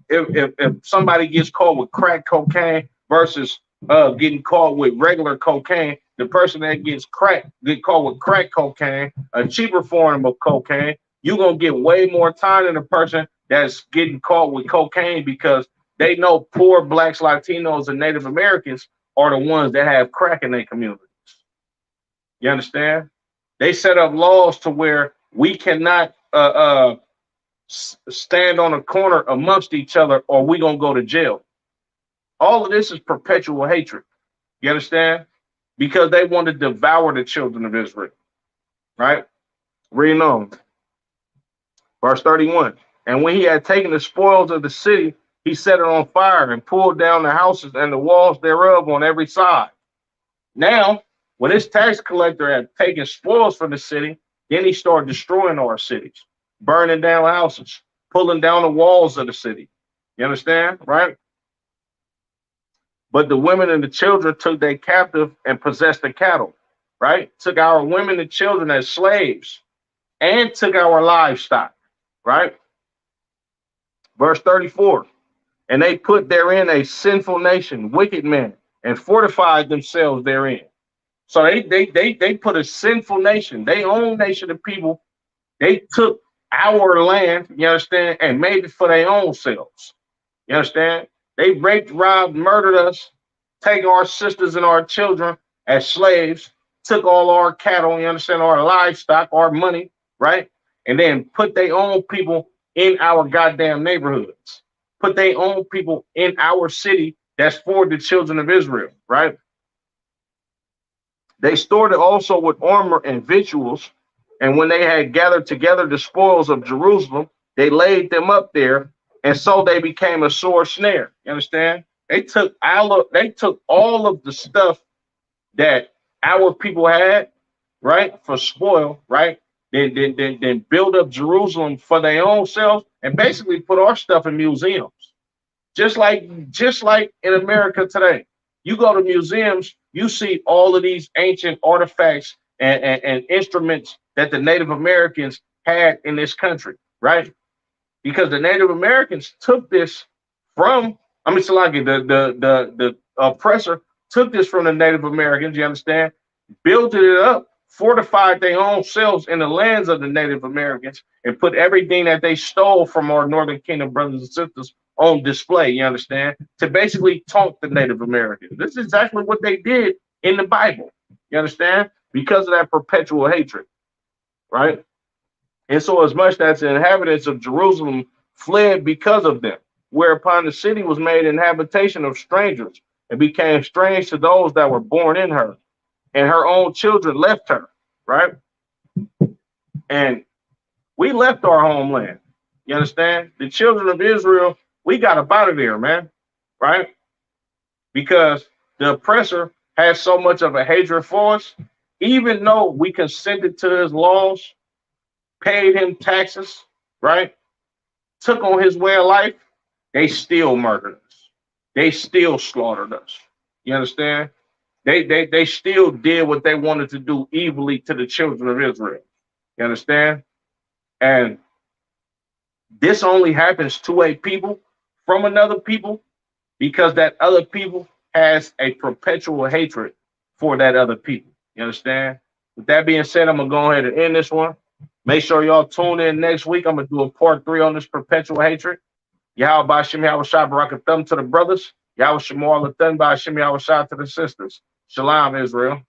if somebody gets caught with crack cocaine versus getting caught with regular cocaine. The person that get caught with crack cocaine, a cheaper form of cocaine, you're going to get way more time than the person that's getting caught with cocaine, because they know poor Blacks, Latinos, and Native Americans are the ones that have crack in their communities. You understand? They set up laws to where we cannot stand on a corner amongst each other, or we're going to go to jail. All of this is perpetual hatred. You understand? Because they want to devour the children of Israel. Right? Reading on. Verse 31. And when he had taken the spoils of the city, he set it on fire and pulled down the houses and the walls thereof on every side. Now, when this tax collector had taken spoils from the city, then he started destroying our cities, burning down houses, pulling down the walls of the city. You understand? Right? But the women and the children took they captive and possessed the cattle. Right? Took our women and children as slaves and took our livestock. Right? Verse 34. And they put therein a sinful nation, wicked men, and fortified themselves therein. So they put a sinful nation, their own nation of people. They took our land, you understand, and made it for their own selves. You understand? They raped, robbed, murdered us, take our sisters and our children as slaves, took all our cattle, you understand, our livestock, our money, right? And then put their own people in our goddamn neighborhoods. Put their own people in our city that's for the children of Israel, right? They stored it also with armor and victuals. And when they had gathered together the spoils of Jerusalem, they laid them up there. And so they became a sore snare. You understand? They took all of the stuff that our people had, right, for spoil, right? Then build up Jerusalem for their own selves and basically put our stuff in museums. Just like in America today. You go to museums, you see all of these ancient artifacts and instruments that the Native Americans had in this country, right? Because the Native Americans took this from, the oppressor took this from the Native Americans, you understand? Built it up, fortified their own selves in the lands of the Native Americans, and put everything that they stole from our Northern Kingdom brothers and sisters on display, you understand, to basically taunt the Native Americans. This is exactly what they did in the Bible, you understand, because of that perpetual hatred, right? And so as much as the inhabitants of Jerusalem fled because of them, whereupon the city was made an habitation of strangers and became strange to those that were born in her, and her own children left her, right? And we left our homeland. You understand? The children of Israel, we got up out of there, man, right? Because the oppressor has so much of a hatred for us, even though we consented to his laws, paid him taxes, right? Took on his way of life, they still murdered us. They still slaughtered us. You understand? They still did what they wanted to do evilly to the children of Israel. You understand? And this only happens to a people from another people because that other people has a perpetual hatred for that other people. You understand? With that being said, I'm going to go ahead and end this one. Make sure y'all tune in next week. I'm going to do a part 3 on this perpetual hatred. Yahweh Bashim Yahweh Shah Barakathum to the brothers. Yahweh Shemuah Lathan Bashim Yahweh Shah to the sisters. Shalom, Israel.